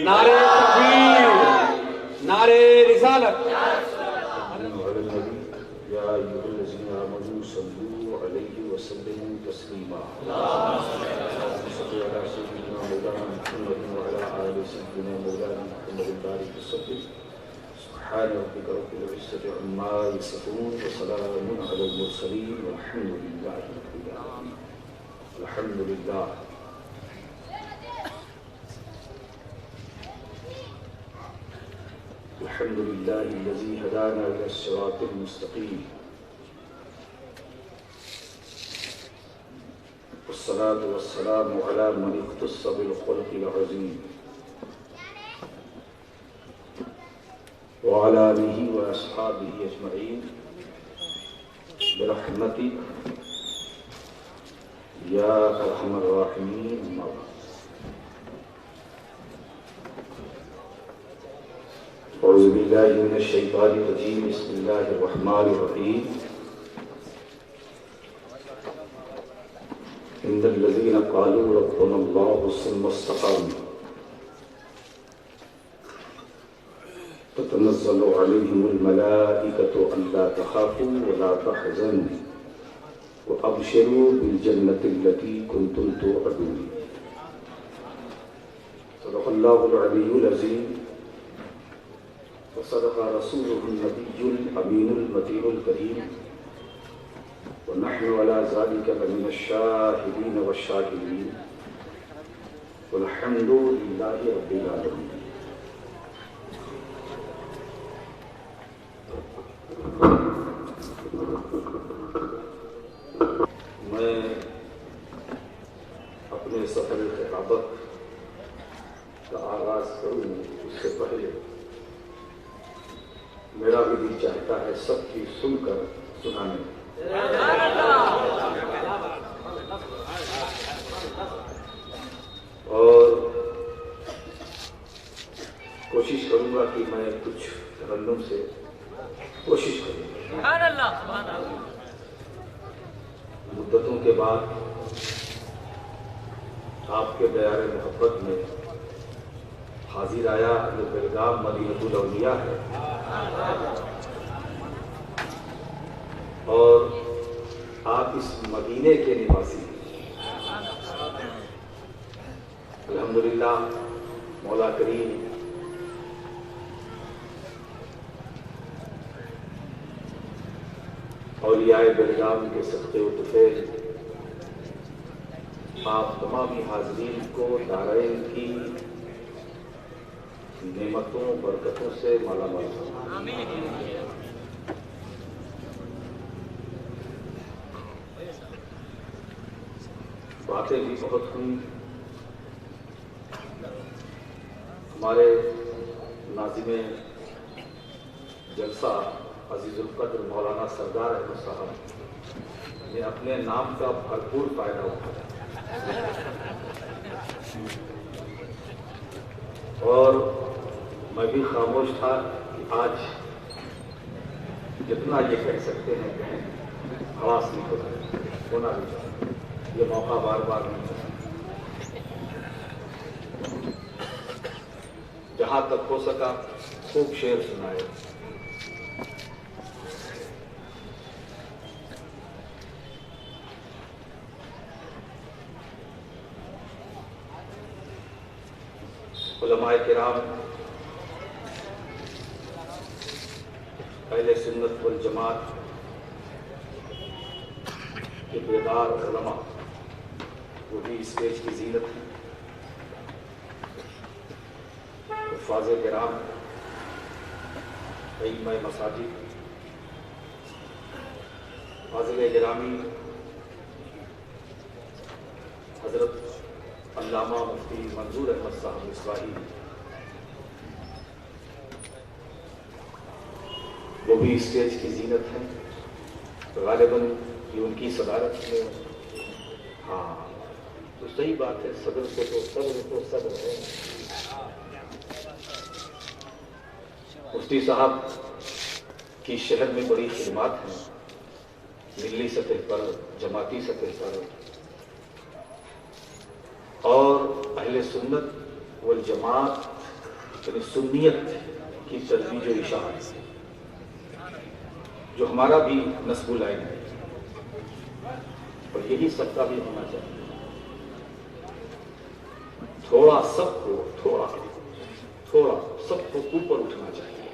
نعرے تکبیر، نعرے رسالت۔ یا ایھا الذین آمنوا صلوا علیہ وسلموا تسلیما۔ صلی علی سیدنا مولانا محمد وعلی آل سیدنا مولانا محمد بارک وسلم۔ سبحان ربک رب العزة عما یصفون وسلام علی المرسلین والحمد للہ رب العالمین۔ الحمد للہ۔ الحمد للہ الذی ہدانا الی الصراط المستقیم، والصلاة والسلام علی من اختص بالخلق العظیم، وعلی آلہ واصحابہ اجمعین برحمتک یا ارحم الراحمین۔ اما بعد۔ اعوذ باللہ من الشیطان الرجیم، بسم اللہ الرحمن الرحیم۔ ان الذین قالوا ربنا اللہ ثم استقاموا تتنزل علیہم الملائکۃ الا تخافوا ولا تحزنوا وابشروا بالجنۃ التی کنتم توعدون۔ صدق اللہ العلی العظیم وصدق رسوله النبي الأمين المتين الكريم، ونحن على ذلك لمن الشاهدين والشاكرين، والحمد لله رب العالمين۔ میں اپنے سفر خطابت کا آغاز کروں اس سے پہلے میرا بھی دل چاہتا ہے سب کی سن کر سنانے، اور کوشش کروں گا کہ میں کچھ ترنم سے کوشش کروں گا۔ مدتوں کے بعد آپ کے دیار محبت میں حاضر آیا۔ یہ بیلگام مدینہ الاولیاء ہے، اور آپ اس مدینے کے نواسی ہیں۔ الحمدللہ مولا کریم اولیاء بیلگام کے صدقے و طفیل آپ تمامی حاضرین کو دارین کی نعمتوں برکتوں سے مالا مال فرمائے۔ باتیں بھی بہت ہوئی۔ ہمارے ناظم جلسہ عزیز القدر مولانا سردار احمد صاحب نے اپنے نام کا بھرپور فائدہ اٹھایا، اور میں بھی خاموش تھا کہ آج جتنا یہ کہہ سکتے ہیں کہیں، حواس نہیں ہونا بھی چاہیے، یہ موقع بار بار نہیں ملتا۔ جہاں تک ہو سکا خوب شعر سنائے۔ علماء کرام، اہل سنت والجماعت کے بیدار علماء، وہ بھی اسٹیج کی زینت ہے۔ حفاظ کرام، ائمہ مساجد، فاضل گرامی حضرت علامہ مفتی منظور احمد صاحب مصباحی، وہ بھی اسٹیج کی زینت ہیں۔ غالباً یہ ان کی صدارت میں، ہاں تو صحیح بات ہے، صدر کو تو صدر ہے۔ مفتی صاحب کی شہر میں بڑی خدمات ہیں، ملی سطح پر، جماعتی سطح پر، اور اہل سنت والجماعت یعنی سنیت کی ترویج و اشاعت، جو ہمارا بھی نصب العین ہے، اور یہی سب کا بھی ہونا چاہیے۔ تھوڑا سب کو اوپر اٹھنا چاہیے۔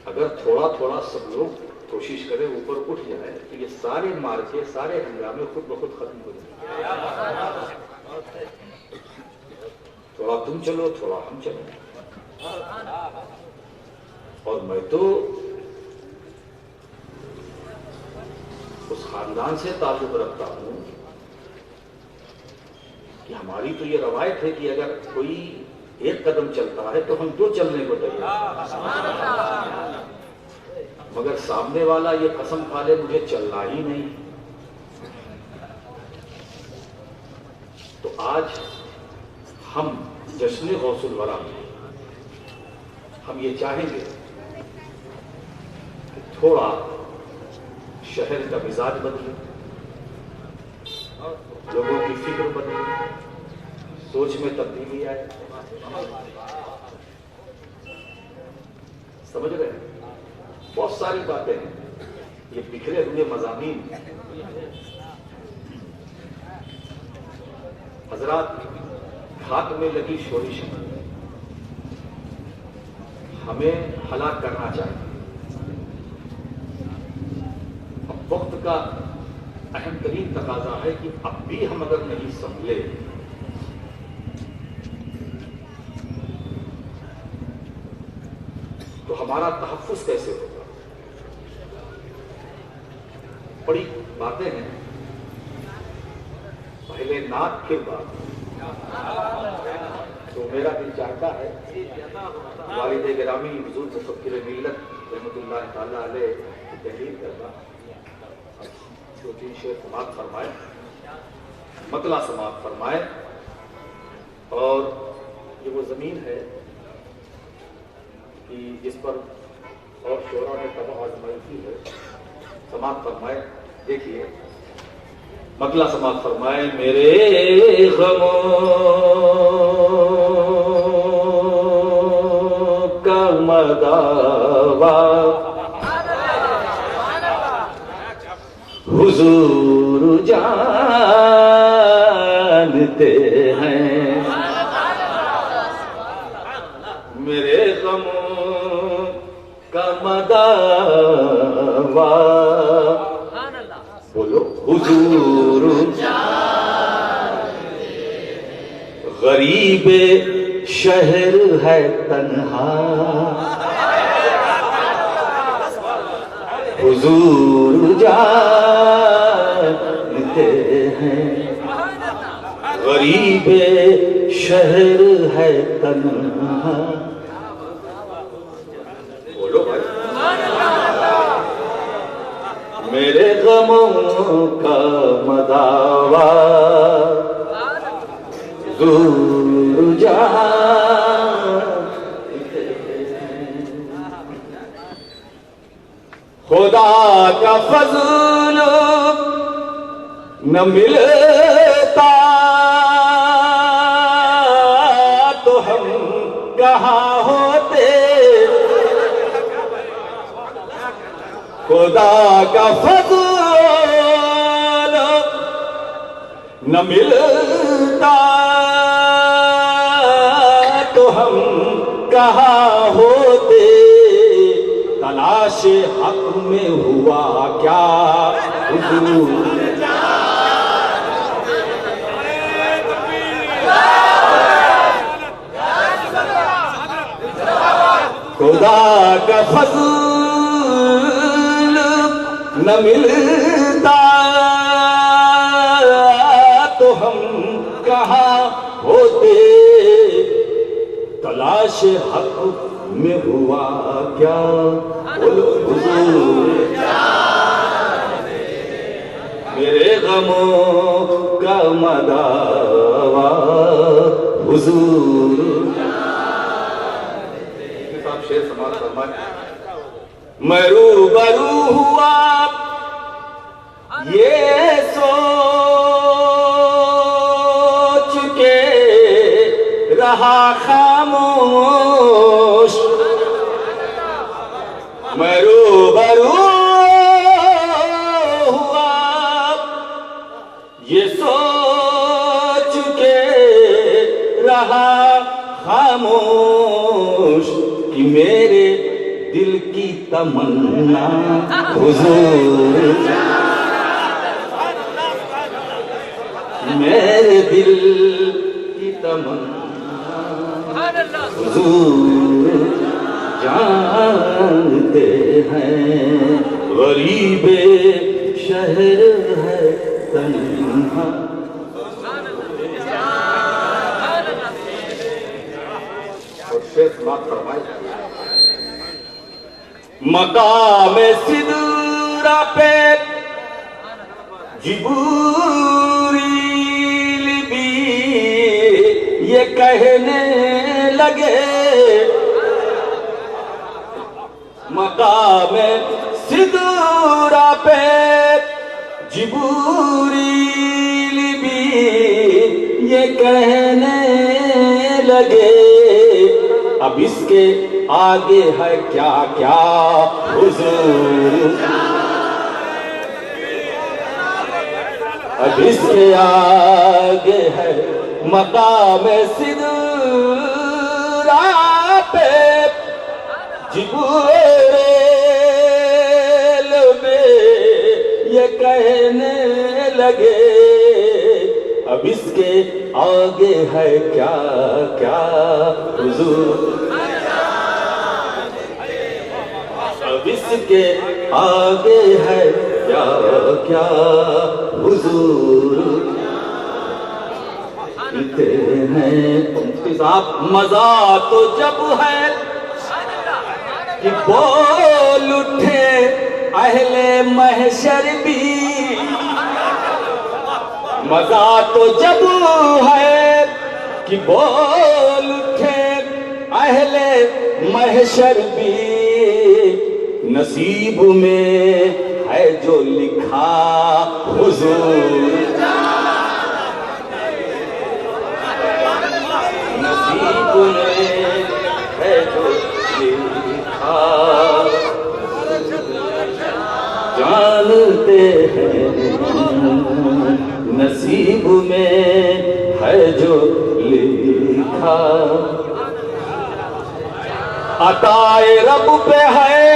اگر تھوڑا سب لوگ کوشش کریں اوپر اٹھ جائے تو یہ سارے مارکے، سارے ہنگامے خود بخود ختم ہو جائیں۔ تھوڑا تم چلو، تھوڑا ہم چلو۔ اور میں تو اس خاندان سے تعلق رکھتا ہوں کہ ہماری تو یہ روایت ہے کہ اگر کوئی ایک قدم چلتا ہے تو ہم 2 چلنے کو تیار، مگر سامنے والا یہ قسم کھا لے مجھے چلنا ہی نہیں، تو آج ہم جشن غوث الورا میں ہم یہ چاہیں گے کہ تھوڑا شہر کا مزاج بدلے، لوگوں کی فکر بدلے، سوچ میں تبدیلی آئے۔ سمجھ رہے ہیں؟ بہت ساری باتیں ہیں، یہ بکھرے ہوئے مضامین حضرات، ہاتھ میں لگی شورش ہمیں ہلاک کرنا چاہیے۔ اب وقت کا اہم ترین تقاضا ہے کہ اب بھی ہم اگر نہیں سنبھلے تو ہمارا تحفظ کیسے ہوگا؟ بڑی باتیں ہیں، پہلے نعت پھر بات۔ تو میرا دل چاہتا ہے والد گرامی حضور مفکر ملت رحمۃ اللہ تعالی علیہ کی تحریر کرنا، 2-3 شعر سماعت فرمائے، مطلع سماعت فرمائے، اور یہ وہ زمین ہے کہ جس پر اور شعراء نے طبع آزمائی کی ہے۔ سماعت فرمائے، دیکھیے مطلع سماعت فرمائے۔ میرے غموں کا مداوا حضور جانتے ہیں، میرے غموں کا مداوا بولو حضور غریب شہر ہے تنہا، حضور جانتے ہیں، غریب شہر ہے تنہا۔ بولو بھائی، میرے غموں کا مداوا حضور جانتے ہیں، خدا کا فضل نہ ملتا تو ہم کہاں ہوتے، خدا کا فضل نہ ملتا تو ہم کہاں ہوتے، تلاش حق میں ہوا کیا حضور خدا کا فضل نہ ملتا تو ہم کہاں ہوتے، تلاش حق میں ہوا کیا بولو حضور میرے غموں کا مداوا حضور۔ صاحب شعر سماعت فرمائے۔ میں روبرو ہوا یہ سوچ کے رہا خاموش میں روبرو ہوا یہ سوچ کے رہا خاموش کہ میرے دل کی تمنا حضور میرے دل کی تمنا حضور جانتے ہیں غریب شہر ہے تنہا اور شیخ بات فرمائے مقام صدورہ پہ جبریل بھی یہ کہنے لگے مقام صدورہ پہ جبریل بھی یہ کہنے لگے اب اس کے آگے ہے کیا کیا حضور اب اس کے آگے ہے مقام صدورہ پہ جبریل میں یہ کہنے لگے اب اس کے آگے ہے کیا کیا حضور اب اس کے آگے ہے کیا کیا حضور کہتے ہیں صاحب مزہ تو جب ہے کہ بول اٹھے اہل محشر بھی مزہ تو جب ہے کہ بول اٹھے اہل محشر بھی نصیب میں ہے جو لکھا حضور نصیب میں ہے جو لکھا جانتے ہیں نصیب میں ہے جو لکھا عطائے رب پہ ہے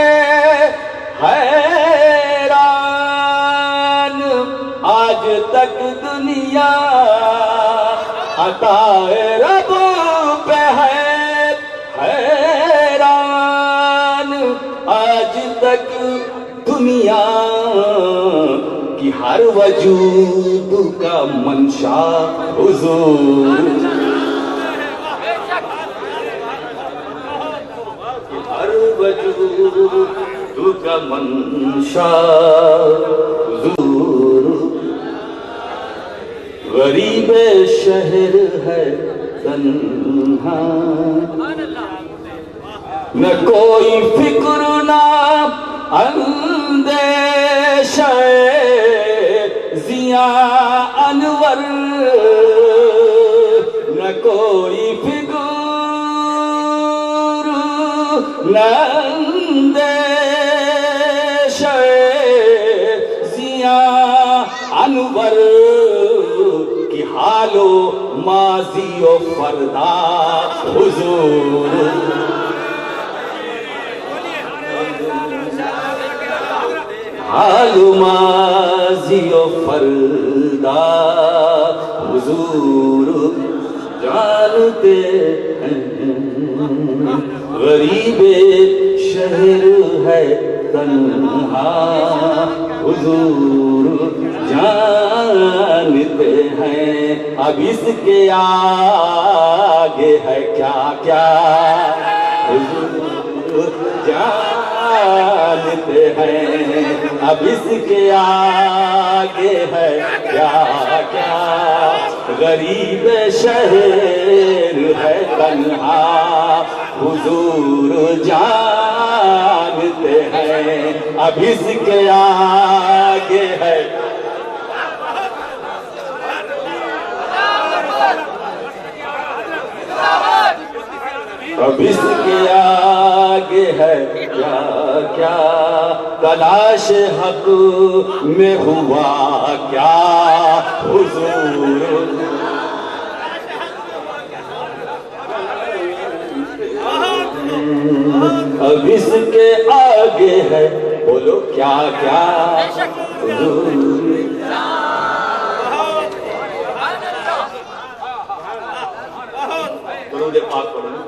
حیران آج تک دنیا عطائے رب پہ ہے حیران آج تک دنیا کی ہر وجود کا منشا حضور ہر وجود کا منشا حضور غریب شہر ہے تنہا نہ کوئی فکر نہ اندیشہ ضیاء انور نہ کوئی فکر نہ اندیشہ ضیاء انور کی حال و ماضی و فردا حضور حال ماضی و فردا حضور جانتے ہیں غریب شہر ہے تنہا حضور جانتے ہیں اب اس کے آگے ہے کیا کیا حضور جانتے ہیں اب اس کے آگے ہے کیا کیا غریب شہر ہے تنہا حضور جانتے ہیں اب اس کے آگے ہے اب اس کے آگے ہے کیا کیا، تلاش حق میں ہوا کیا حضور، اب اس کے آگے ہے بولو کیا کیا حضور۔ درود پاک پڑھیں۔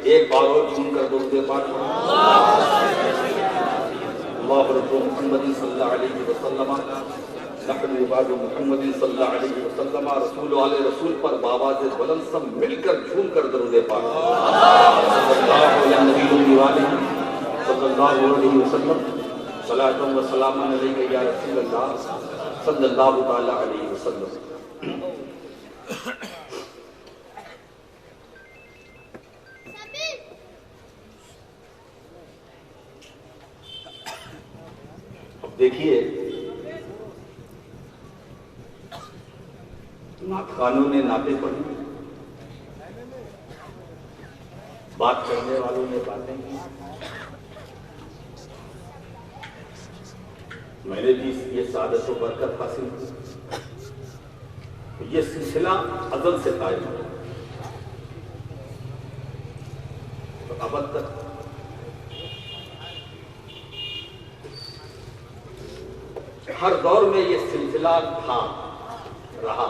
ایک بار اور سن کر درود پاک پڑھیں۔ اللہ رسول محمد صلی اللہ علیہ وسلم، نحن عباد محمد صلی اللہ علیہ وسلم، رسول علیہ رسول پر بآواز بلند سب مل کر جھوم کر درود پاک صلی اللہ علیہ وسلم، صلاۃ و سلام علیک یا رسول اللہ صلی اللہ تعالی علیہ وسلم۔ اب دیکھیے نعت خانوں نے نعتیں پڑھی، بات کرنے والوں نے باتیں کی، میں نے بھی یہ سعادت و برکت حاصل کی۔ یہ سلسلہ ازل سے قائم ہے تو ابد تک ہر دور میں یہ سلسلہ تھا، رہا،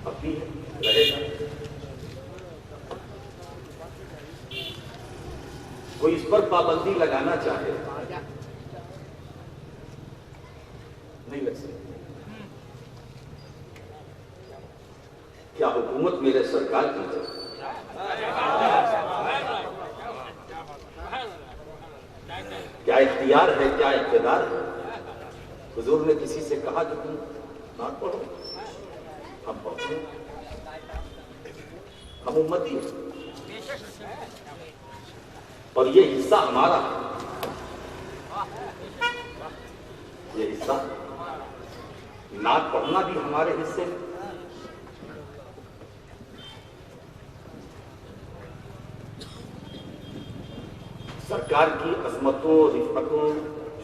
اب بھی ہے، رہے گا۔ کوئی اس پر پابندی لگانا چاہے نہیں لگ سکتی۔ کیا حکومت میرے سرکار کی ہے؟ کیا اختیار ہے، کیا اقتدار ہے؟ حضور نے کسی سے کہا کہ تم نعت پڑھو، ہم پڑھتے ہیں، ہم امتی ہیں، اور یہ حصہ ہمارا ہے، یہ حصہ نعت پڑھنا بھی ہمارے حصے میں۔ سرکار کی عظمتوں، رفعتوں،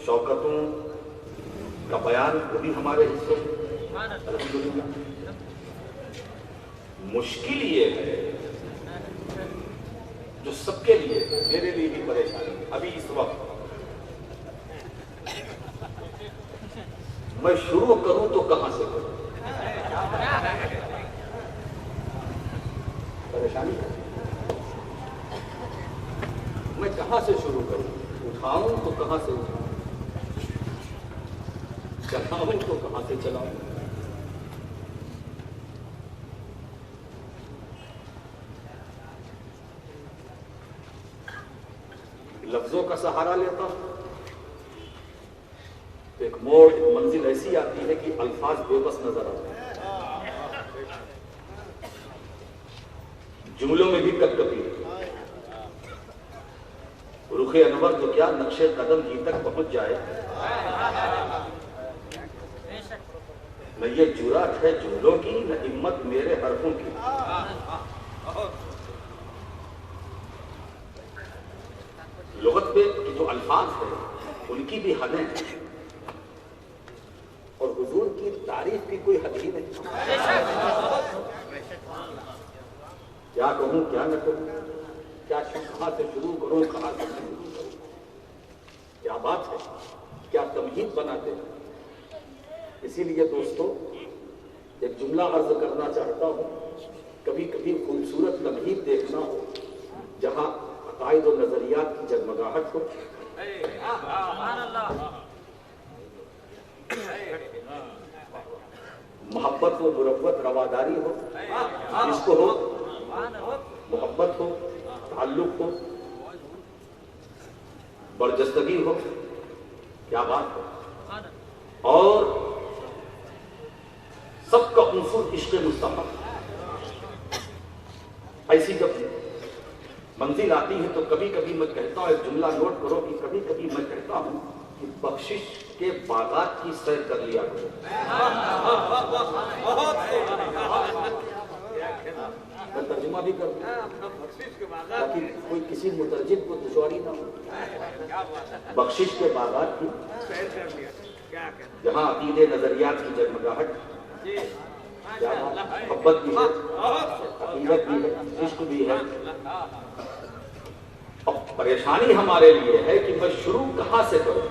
شوکتوں کا بیان وہ بھی ہمارے حصے میں۔ الحمدللہ۔ مشکل یہ ہے جو سب کے لیے، میرے لیے بھی پریشانی ابھی اس وقت، میں شروع کروں تو کہاں سے کروں؟ پریشانی ہے، میں کہاں سے شروع کروں؟ اٹھاؤں تو کہاں سے اٹھاؤں؟ چلاؤں تو کہاں سے چلاؤں؟ لفظوں کا سہارا لیتا ہوں تو ایک موڑ، ایک منزل ایسی آتی ہے کہ الفاظ بے بس نظر آتے ہیں، جملوں میں بھی کٹ کپی، رخ انور تو کیا نقش قدم ہی تک پہنچ جائے، نہ یہ جرات ہے جملوں کی، نہ ہمت میرے حرفوں کی۔ لغت پہ جو الفاظ ہیں ان کی بھی حدیں ہیں، اور حضور کی تعریف کی کوئی حد ہی نہیں۔ کیا کہوں کیا نہ کہوں، کیا کہاں سے شروع کروں، کہاں سے شروع کروں؟ کیا بات ہے، کیا تمہید بناتے ہیں۔ اسی لیے دوستو ایک جملہ عرض کرنا چاہتا ہوں، کبھی کبھی خوبصورت تمہید دیکھنا ہو جہاں عقائد و نظریات کی جگمگاہٹ ہو، محبت و مروت رواداری ہو، عشق ہو، محبت ہو، تعلق ہو، برجستگی ہو، کیا بات ہے، اور سب کا عنصر عشق مصطفیٰ۔ ایسی جب منزل آتی ہے تو کبھی کبھی میں کہتا ہوں، ایک جملہ نوٹ کرو کہ کبھی کبھی میں کہتا ہوں کہ بخشش کے باغات کی سیر کر لیا کرو. میں ترجمہ بھی کروں تاکہ کوئی کسی مترجم کو دشواری نہ ہو. بخشش کے باغات کی جہاں عقیدے نظریات کی جگمگاہٹ، محبت بھی ہے، عقیدت بھی ہے، عشق بھی ہے. اب پریشانی ہمارے لیے ہے کہ میں شروع کہاں سے کروں.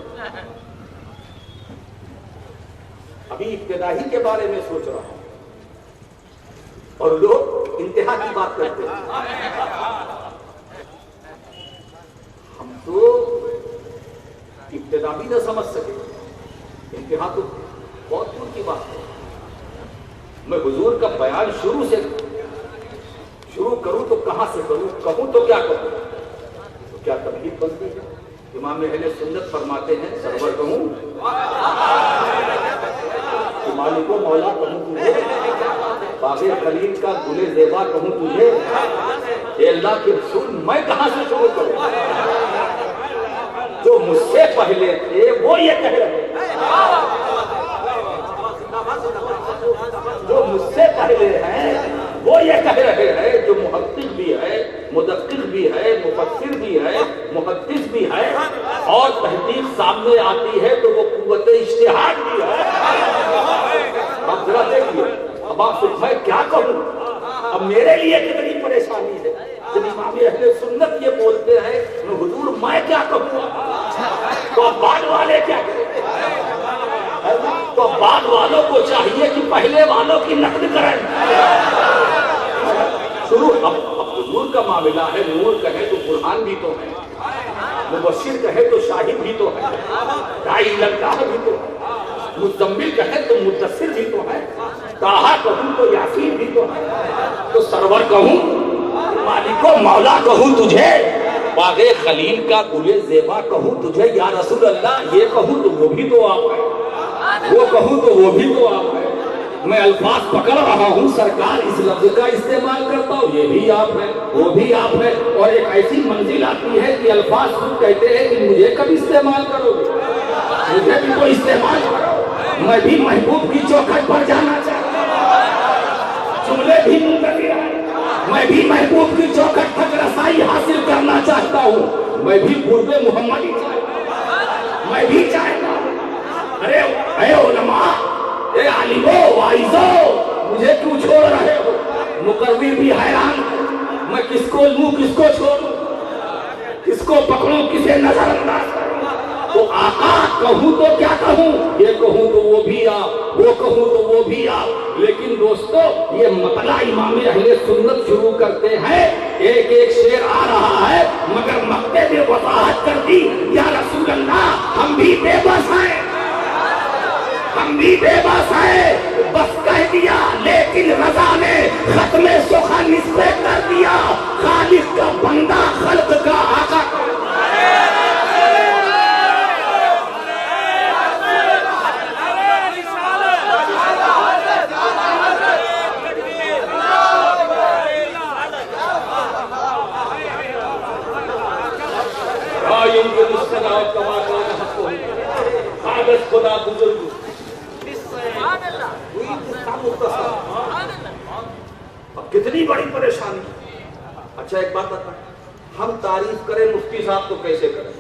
ابھی ابتدائی کے بارے میں سوچ رہا ہوں اور لوگ انتہا کی بات کرتے ہیں. ہم تو ابتدا بھی نہ سمجھ سکے، انتہا تو بہت دور کی بات ہے. میں حضور کا بیان شروع کروں تو کہاں سے کروں، کہوں تو کیا کروں. تو کیا تمہید بنتی ہے؟ امام اہل سنت فرماتے ہیں سرور کہوں، مالک و مولا کہوں تجھے، باغ خلیل کا گل زیبا کہوں تجھے. اے اللہ کے رسول میں کہاں سے شروع کروں؟ جو مجھ سے پہلے تھے وہ یہ کہہ رہے ہیں، جو مجھ سے پہلے ہیں وہ یہ کہہ رہے ہیں. جو محقق بھی ہے، مدقق بھی ہے، مفسر بھی ہے، محدث بھی ہے، اور تحقیق سامنے آتی ہے تو وہ قوت اجتہاد بھی ہے. اب ذرا دیکھیے، اب آپ سے میں کیا کہوں. اب میرے لیے کتنی پریشانی ہے جب امام اہل سنت یہ بولتے ہیں حضور میں کیا کہوں. تو اب بعد والے کیا کریں؟ تو بعد والوں کو چاہیے کہ پہلے والوں کی نقد کریں. شروع اب حضور کا معاملہ ہے. نور کہے تو قرآن بھی تو ہے، مبشر کہے تو شاہد بھی تو ہے، داعی اللہ بھی تو ہے، مزمل کہے تو مدثر بھی تو ہے، طٰہٰ کہوں تو یاسین بھی تو ہے. تو سرور کہوں، مالک و مولا کہوں تجھے، باغ خلیل کا گل زیبا کہوں تجھے. یا رسول اللہ یہ کہوں تو وہ بھی تو آپ ہے، وہ کہوں تو وہ بھی تو آپ ہے. میں الفاظ پکڑ رہا ہوں سرکار، اس لفظ کا استعمال کرتا ہوں، یہ بھی آپ ہے، وہ بھی آپ ہے. اور ایک ایسی منزل آتی ہے کہ الفاظ خود کہتے ہیں کہ مجھے کب استعمال کرو گے، مجھے بھی تو استعمال کرو. میں بھی محبوب کی چوکھٹ پر جانا چاہتا ہوں، جملے بھی منتظر ہیں. میں بھی محبوب کی چوکھٹ تک رسائی حاصل کرنا چاہتا ہوں. میں بھی قرب محمدی چاہتا ہوں، میں بھی چاہتا ہوں. ارے اے علماء، اے عالمو وائزو، مجھے کیوں چھوڑ رہے ہو؟ مقرر بھی حیران ہے، میں کس کو لوں کس کو چھوڑوں، کس کو پکڑوں کسے نظر انداز کروں. تو آقا کہوں تو کیا کہوں، یہ کہوں تو وہ بھی آپ، وہ کہوں تو وہ بھی آپ. لیکن دوستو یہ مطلع امام اہل سنت شروع کرتے ہیں، ایک ایک شعر آ رہا ہے مگر مقطع میں وضاحت کر دی. یا رسول اللہ ہم بھی بے بس ہیں، ہم بھی بے بس ہیں. بس کہہ دیا لیکن رضا نے ختم سخن اس پہ کر دیا. خالق کا بندہ خلق کا آقا. خدا بزرگ اب کتنی بڑی پریشانی. اچھا ایک بات بتا، ہم تعریف کریں مفتی صاحب تو کیسے کریں،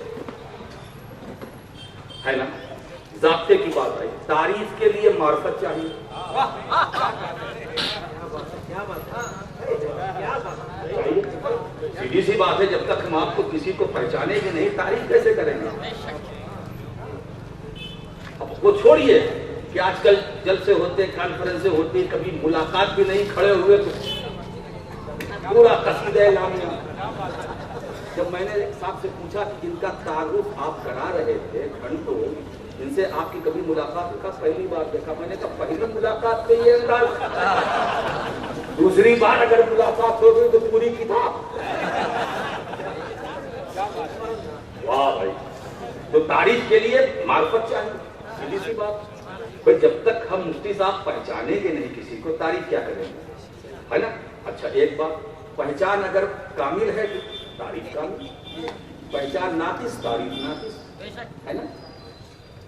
ہے نا؟ ضابطے کی بات آئی، تعریف کے لیے معرفت چاہیے. سیدھی سی بات ہے، جب تک ہم آپ کو کسی کو پہچانے گے نہیں تعریف کیسے کریں گے. اب وہ چھوڑیے کہ آج کل جلسے ہوتے، کانفرنسیں ہوتی، کبھی ملاقات بھی نہیں، کھڑے ہوئے تو پورا قصیدہ اعلامیہ. جب میں نے صاحب سے پوچھا کہ ان کا تعارف آپ کرا رہے تھے گھنٹوں، ان سے آپ کی کبھی ملاقات کا پہلی بار دیکھا. میں نے کہا پہلی ملاقات پہ یہ انداز، دوسری بار اگر ملاقات ہو گئی تو پوری کتاب. واہ بھائی، تو تعریف کے لیے معرفت چاہیے. سیدھی سی بات بھائی، جب تک ہم مفتی صاحب پہچانیں گے نہیں کسی کو تعریف کیا کریں گے، ہے نا؟ اچھا ایک بات، پہچان اگر کامل ہے تو تعریف کامل، پہچان ناقص تعریف ناقص، ہے نا؟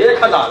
1000।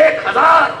1000।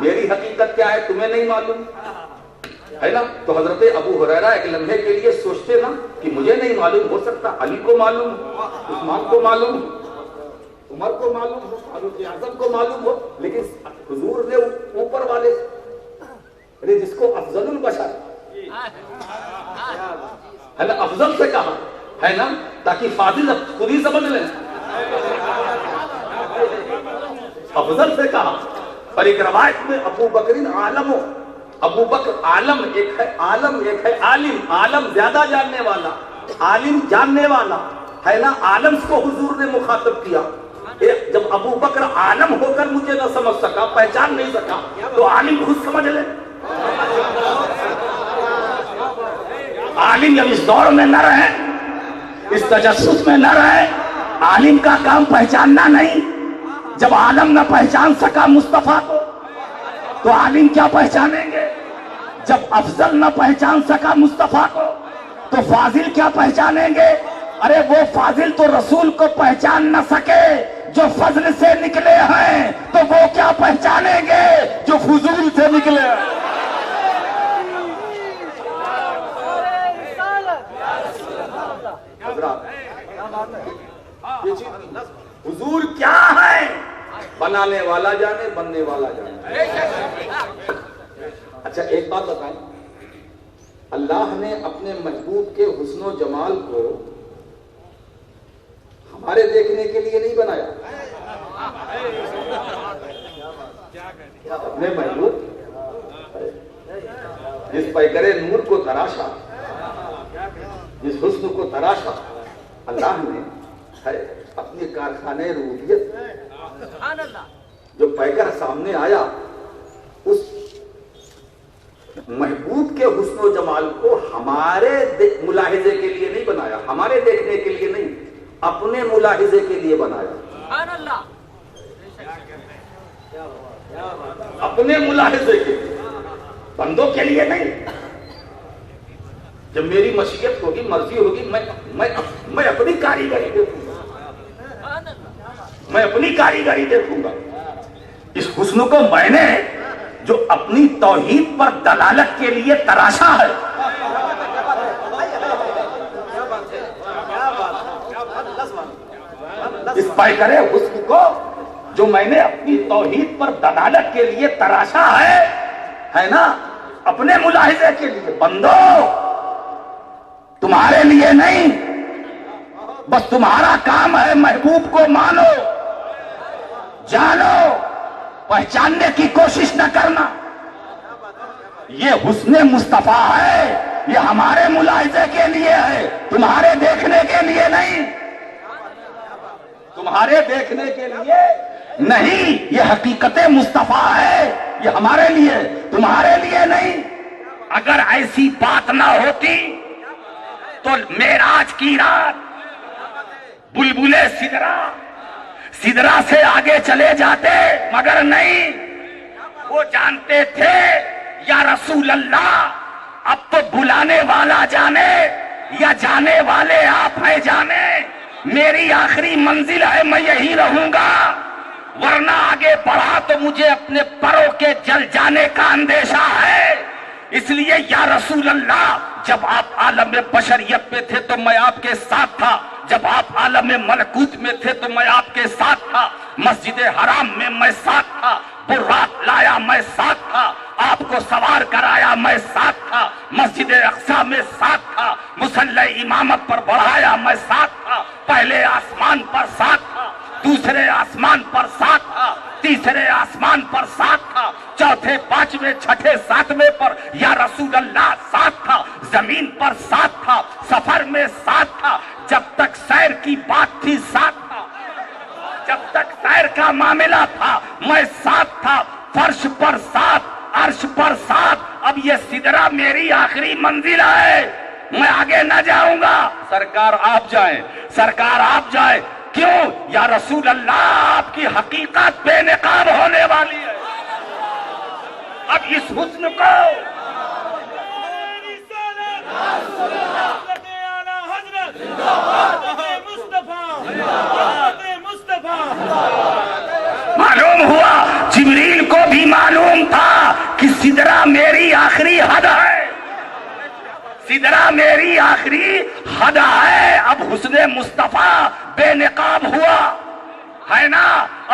میری حقیقت کیا ہے تمہیں نہیں معلوم ہے نا. تو حضرت ابو ہریرہ ایک لمحے کے لیے سوچتے نا کہ مجھے نہیں معلوم، ہو سکتا علی کو معلوم ہو، عثمان کو معلوم ہو، عمر کو معلوم ہو، فاروق اعظم کو معلوم ہو، لیکن حضور نے اوپر والے جس کو افضل البشر ہے نا افضل سے کہا ہے نا، تاکہ فاضل خود ہی سمجھ لیں. افضل سے کہا. اور ایک روایت میں ابو بکر عالم ہو، ابو بکر عالم ایک ہے، عالم ایک ہے عالم. عالم زیادہ جاننے والا، عالم جاننے والا ہے نا. عالم کو حضور نے مخاطب کیا. جب ابو بکر عالم ہو کر مجھے نہ سمجھ سکا، پہچان نہیں سکا، تو عالم خود سمجھ لے. عالم جب اس دور میں نہ رہے، اس تجسس میں نہ رہے، عالم کا کام پہچاننا نہیں. جب عالم نہ پہچان سکا مصطفیٰ کو تو عالم کیا پہچانیں گے؟ جب افضل نہ پہچان سکا مصطفیٰ کو تو فاضل کیا پہچانیں گے؟ ارے وہ فاضل تو رسول کو پہچان نہ سکے جو فضل سے نکلے ہیں، تو وہ کیا پہچانیں گے جو فضول سے نکلے ہیں؟ حضور کیا ہے بنانے والا جانے، بننے والا جانے. اچھا ایک بات بتائیں، اللہ نے اپنے محبوب کے حسن و جمال کو ہمارے دیکھنے کے لیے نہیں بنایا. اپنے محبوب جس پیکرے نور کو تراشا، جس حسن کو تراشا، اللہ نے ہے اپنے کارخانے ربوبیت جو پیکر سامنے آیا، اس محبوب کے حسن و جمال کو ہمارے ملاحظے کے لیے نہیں بنایا، ہمارے دیکھنے کے لیے نہیں، اپنے ملاحظے کے لیے بنایا. اپنے ملاحظے کے لیے، بندوں کے لیے نہیں. جب میری مشیت ہوگی، مرضی ہوگی، میں اپنی کاریگری دیکھوں گا، میں اپنی کاریگری دیکھوں گا. اس حسن کو میں نے جو اپنی توحید پر دلالت کے لیے تراشا ہے، اس پیکرے حسن کو جو میں نے اپنی توحید پر دلالت کے لیے تراشا ہے نا، اپنے ملاحظے کے لیے. بندو تمہارے لیے نہیں، بس تمہارا کام ہے محبوب کو مانو، جانو، پہچاننے کی کوشش نہ کرنا. یہ حسن مصطفیٰ ہے، یہ ہمارے ملاحظے کے لیے ہے، تمہارے دیکھنے کے لیے نہیں. تمہارے دیکھنے کے لیے نہیں، یہ حقیقت مصطفیٰ ہے، یہ ہمارے لیے، تمہارے لیے نہیں. اگر ایسی بات نہ ہوتی تو معراج کی رات بلبلے سدرا سے آگے چلے جاتے، مگر نہیں. وہ جانتے تھے یا رسول اللہ اب تو بلانے والا جانے یا جانے والے آپ ہیں جانے، میری آخری منزل ہے، میں یہی رہوں گا، ورنہ آگے بڑھا تو مجھے اپنے پروں کے جل جانے کا اندیشہ ہے. اس لیے یا رسول اللہ جب آپ عالم بشریت میں تھے تو میں آپ کے ساتھ تھا، جب آپ عالم ملکوت میں تھے تو میں آپ کے ساتھ تھا، مسجد حرام میں میں ساتھ تھا، برات لایا میں ساتھ تھا، آپ کو سوار کرایا میں ساتھ تھا، مسجد اقصی میں ساتھ تھا، مصلی امامت پر بڑھایا میں ساتھ تھا، پہلے آسمان پر ساتھ تھا، دوسرے آسمان پر ساتھ تھا، تیسرے آسمان پر ساتھ تھا، چوتھے پانچویں چھٹے ساتویں پر یا رسول اللہ ساتھ تھا، زمین پر ساتھ تھا، سفر میں ساتھ تھا، جب تک سیر کی بات تھی ساتھ تھا، جب تک سیر کا معاملہ تھا میں ساتھ تھا، فرش پر ساتھ، عرش پر ساتھ. اب یہ سدرا میری آخری منزل ہے، میں آگے نہ جاؤں گا. سرکار آپ جائیں، سرکار آپ جائیں. کیوں؟ یا رسول اللہ آپ کی حقیقت بے نقاب ہونے والی ہے. اب اس حسن کو معلوم ہوا، جبریل کو بھی معلوم تھا سدرا میری آخری حد ہے، سدرا میری آخری حد ہے، اب حسن مصطفیٰ بے نقاب ہوا ہے نا،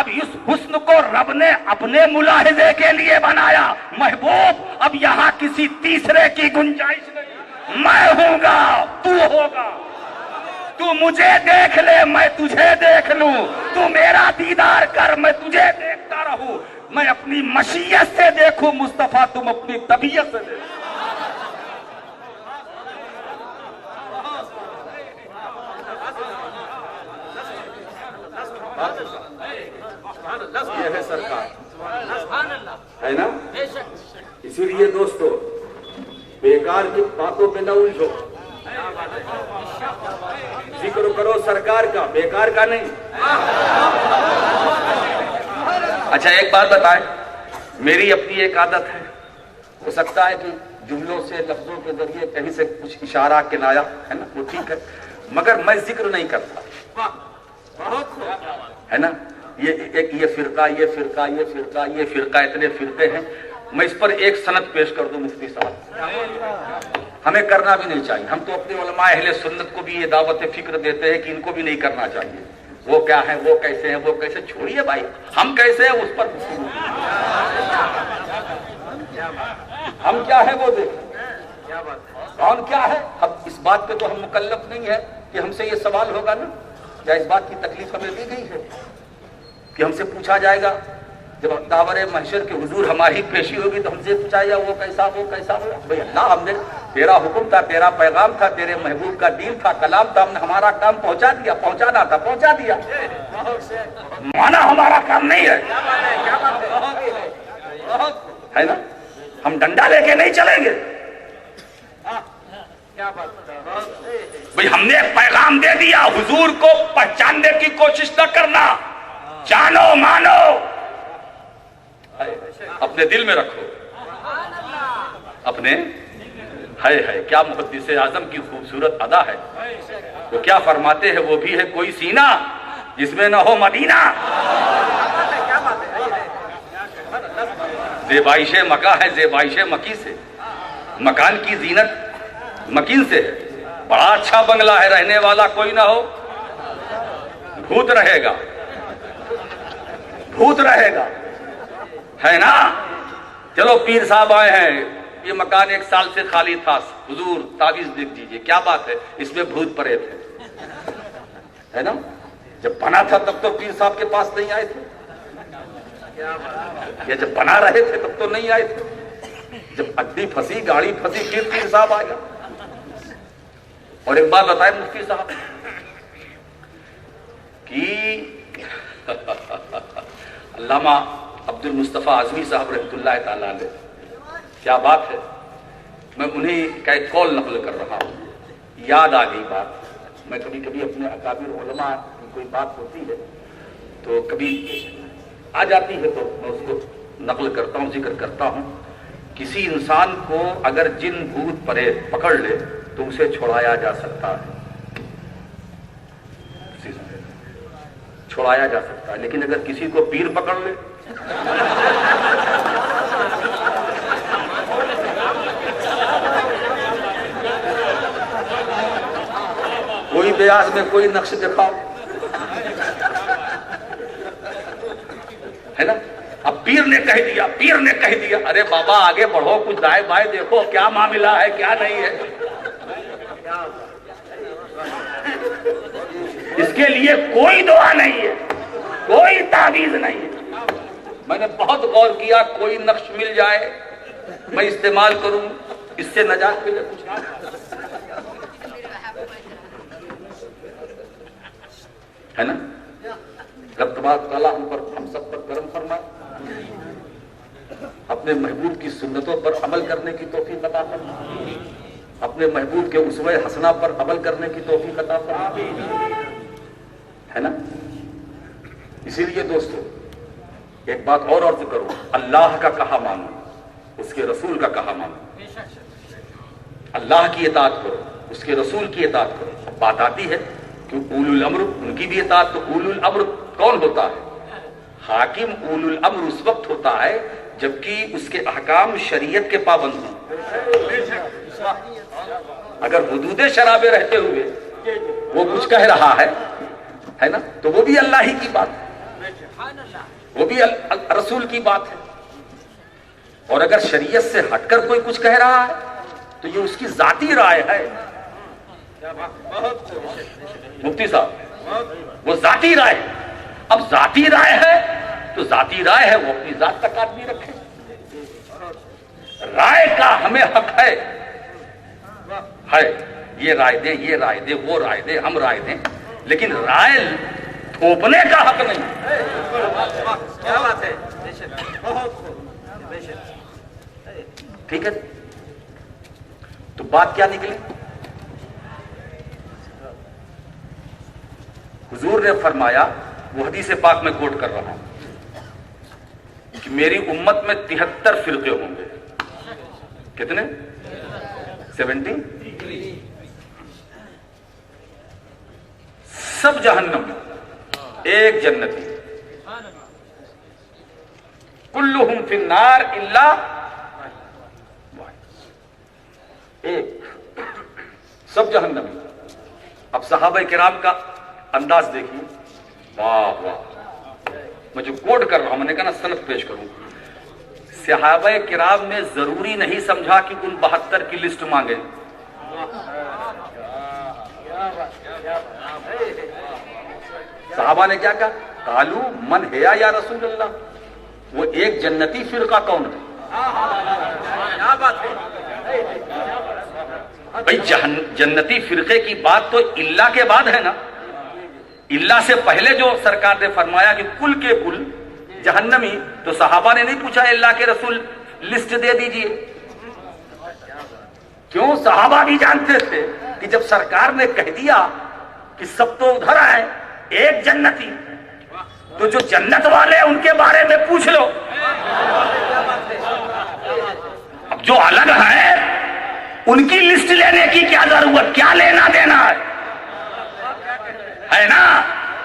اب اس حسن کو رب نے اپنے ملاحظے کے لیے بنایا۔ محبوب اب یہاں کسی تیسرے کی گنجائش نہیں، میں ہوں گا تو ہوگا، تو مجھے دیکھ لے میں تجھے دیکھ لوں، تو میرا دیدار کر میں تجھے دیکھتا رہوں، میں اپنی مشیت سے دیکھوں مصطفیٰ تم اپنی طبیعت سے دیکھو۔ یہ ہے سرکار، ہے نا؟ اسی لیے دوستو بیکار کی باتوں پہ نہ الجھو، ذکر کرو سرکار کا، بیکار کا نہیں۔ اچھا ایک بات بتائیں، میری اپنی ایک عادت ہے، ہو سکتا ہے کہ جملوں سے لفظوں کے ذریعے کہیں سے کچھ اشارہ کنایا ہے نا، وہ ٹھیک ہے، مگر میں ذکر نہیں کرتا، ہے نا؟ یہ فرقہ یہ فرقہ یہ فرقہ یہ فرقہ، اتنے فرقے ہیں، میں اس پر ایک سند پیش کر دوں مفتی صاحب، ہمیں کرنا بھی نہیں چاہیے، ہم تو اپنے علماء اہل سنت کو بھی یہ دعوت فکر دیتے ہیں کہ ان کو بھی نہیں کرنا چاہیے، وہ کیا ہیں، وہ کیسے ہیں، وہ کیسے، چھوڑیے بھائی، ہم کیسے ہیں اس پر ہم کیا ہے وہ دیکھیں، کون کیا ہے، اب اس بات پہ تو ہم مکلف نہیں ہے کہ ہم سے یہ سوال ہوگا نا، کیا اس بات کی تکلیف ہمیں دی گئی ہے کہ ہم سے پوچھا جائے گا جب داور محشر کے حضور ہماری پیشی ہوگی تو ہم سے پوچھا جائے وہ کیسا ہوا، بھئی اللہ ہم نے تیرا حکم تھا، تیرا پیغام تھا، تیرے محبوب کا دین تھا، کلام تھا، ہم نے ہمارا کام پہنچا دیا، پہنچانا تھا پہنچا دیا، مانا ہمارا کام نہیں ہے نا، ہم ڈنڈا لے کے نہیں چلیں گے، بھئی ہم نے پیغام دے دیا، حضور کو پہچاننے کی کوشش نہ کرنا، جانو مانو اپنے دل میں رکھو، اپنے ہے کیا محدث اعظم کی خوبصورت ادا ہے، وہ کیا فرماتے ہیں، وہ بھی ہے کوئی سینہ جس میں نہ ہو مدینہ، زیبائش مکہ ہے، زیبائش مکی سے، مکان کی زینت مکین سے ہے، بڑا اچھا بنگلہ ہے، رہنے والا کوئی نہ ہو، بھوت رہے گا، بھوت رہے گا، ہے نا؟ چلو پیر صاحب آئے ہیں، یہ مکان 1 سال سے خالی تھا، حضور تعویذ لکھ دیجئے، کیا بات ہے، اس میں بھوت پڑے تھے، ہے نا؟ جب بنا تھا تب تو پیر صاحب کے پاس نہیں آئے تھے، یا جب بنا رہے تھے تب تو نہیں آئے تھے، جب اڈی پھنسی، گاڑی پھنسی، پھر پیر صاحب آ گیا۔ اور ایک بات بتائے مفتی صاحب کہ علامہ عبد المصطفیٰ اعظمی صاحب رحمۃ اللہ تعالیٰ علیہ، کیا بات ہے، میں انہیں کا ایک قول نقل کر رہا ہوں، یاد آ گئی بات، میں کبھی کبھی اپنے اکابر علماء کی کوئی بات ہوتی ہے تو کبھی آ جاتی ہے تو میں اس کو نقل کرتا ہوں، ذکر کرتا ہوں، کسی انسان کو اگر جن بھوت پکڑ لے تو اسے چھڑایا جا سکتا ہے، چھڑایا جا سکتا ہے، لیکن اگر کسی کو پیر پکڑ لے کوئی بیاض میں کوئی نقش دکھاؤ، ہے نا؟ اب پیر نے کہہ دیا، پیر نے کہہ دیا، ارے بابا آگے بڑھو، کچھ دائیں بائیں دیکھو کیا معاملہ ہے کیا نہیں ہے، اس کے لیے کوئی دعا نہیں ہے، کوئی تعویذ نہیں ہے۔ میں نے بہت غور کیا، کوئی نقش مل جائے میں استعمال کروں، اس سے نجات ملے، کچھ ہے نا؟ رب تبارک تعالیٰ ہم پر، ہم سب پر کرم فرمائے، اپنے محبوب کی سنتوں پر عمل کرنے کی توفیق عطا فرمائے، اپنے محبوب کے اسوہ حسنہ پر عمل کرنے کی توفیق عطا فرمائے، ہے نا؟ اسی لیے دوستو ایک بات اور عرض کرو، اللہ کا کہا مانو، اس کے رسول کا کہا مانو، اللہ کی اطاعت کرو، اس کے رسول کی اطاعت کرو۔ بات آتی ہے کہ اولو الامر، ان کی بھی اطاعت، تو اولو الامر کون ہوتا ہے؟ حاکم اولو الامر اس وقت ہوتا ہے جبکہ اس کے احکام شریعت کے پابند ہوں. اگر حدود شرابے رہتے ہوئے وہ کچھ کہہ رہا ہے نا، تو وہ بھی اللہ ہی کی بات ہے، وہ بھی رسول کی بات ہے. اور اگر شریعت سے ہٹ کر کوئی کچھ کہہ رہا ہے تو یہ اس کی ذاتی رائے ہے. مفتی صاحب، وہ ذاتی رائے ہے. اب ذاتی رائے ہے تو ذاتی رائے ہے، وہ اپنی ذات تک آدمی رکھے. رائے کا ہمیں حق ہے، یہ رائے دے، یہ رائے دے، وہ رائے دے، ہم رائے دیں، لیکن رائے تھوپنے کا حق نہیں. کیا بات ہے، ٹھیک ہے. تو بات کیا نکلی؟ حضور نے فرمایا، وہ حدیث پاک میں کوٹ کر رہا ہوں کہ میری امت میں 73 فرقے ہوں گے. کتنے؟ 70. سب جہنم، ایک جنتی. کلہم فی النار الا ایک، سب جہنمی. اب صحابہ کرام کا انداز دیکھیے. واہ واہ، میں جو کوٹ کر رہا ہوں، میں نے کہا نا سند پیش کروں. صحابہ کرام نے ضروری نہیں سمجھا کہ ان 72 کی لسٹ مانگے. صحابہ نے کیا کہا؟ قالو من ہے یا رسول اللہ، وہ ایک جنتی فرقہ کون ہے؟ بھائی جنتی فرقے کی بات تو اللہ کے بعد ہے نا. اللہ سے پہلے جو سرکار نے فرمایا کہ کل کے کل جہنمی، تو صحابہ نے نہیں پوچھا اللہ کے رسول لسٹ دے دیجئے. کیوں؟ صحابہ بھی جانتے تھے کہ جب سرکار نے کہہ دیا کہ سب تو ادھر آئے، ایک جنتی، تو جو جنت والے ان کے بارے میں پوچھ لو. اب جو الگ ہے ان کی لسٹ لینے کی کیا ضرورت، کیا لینا دینا ہے نا.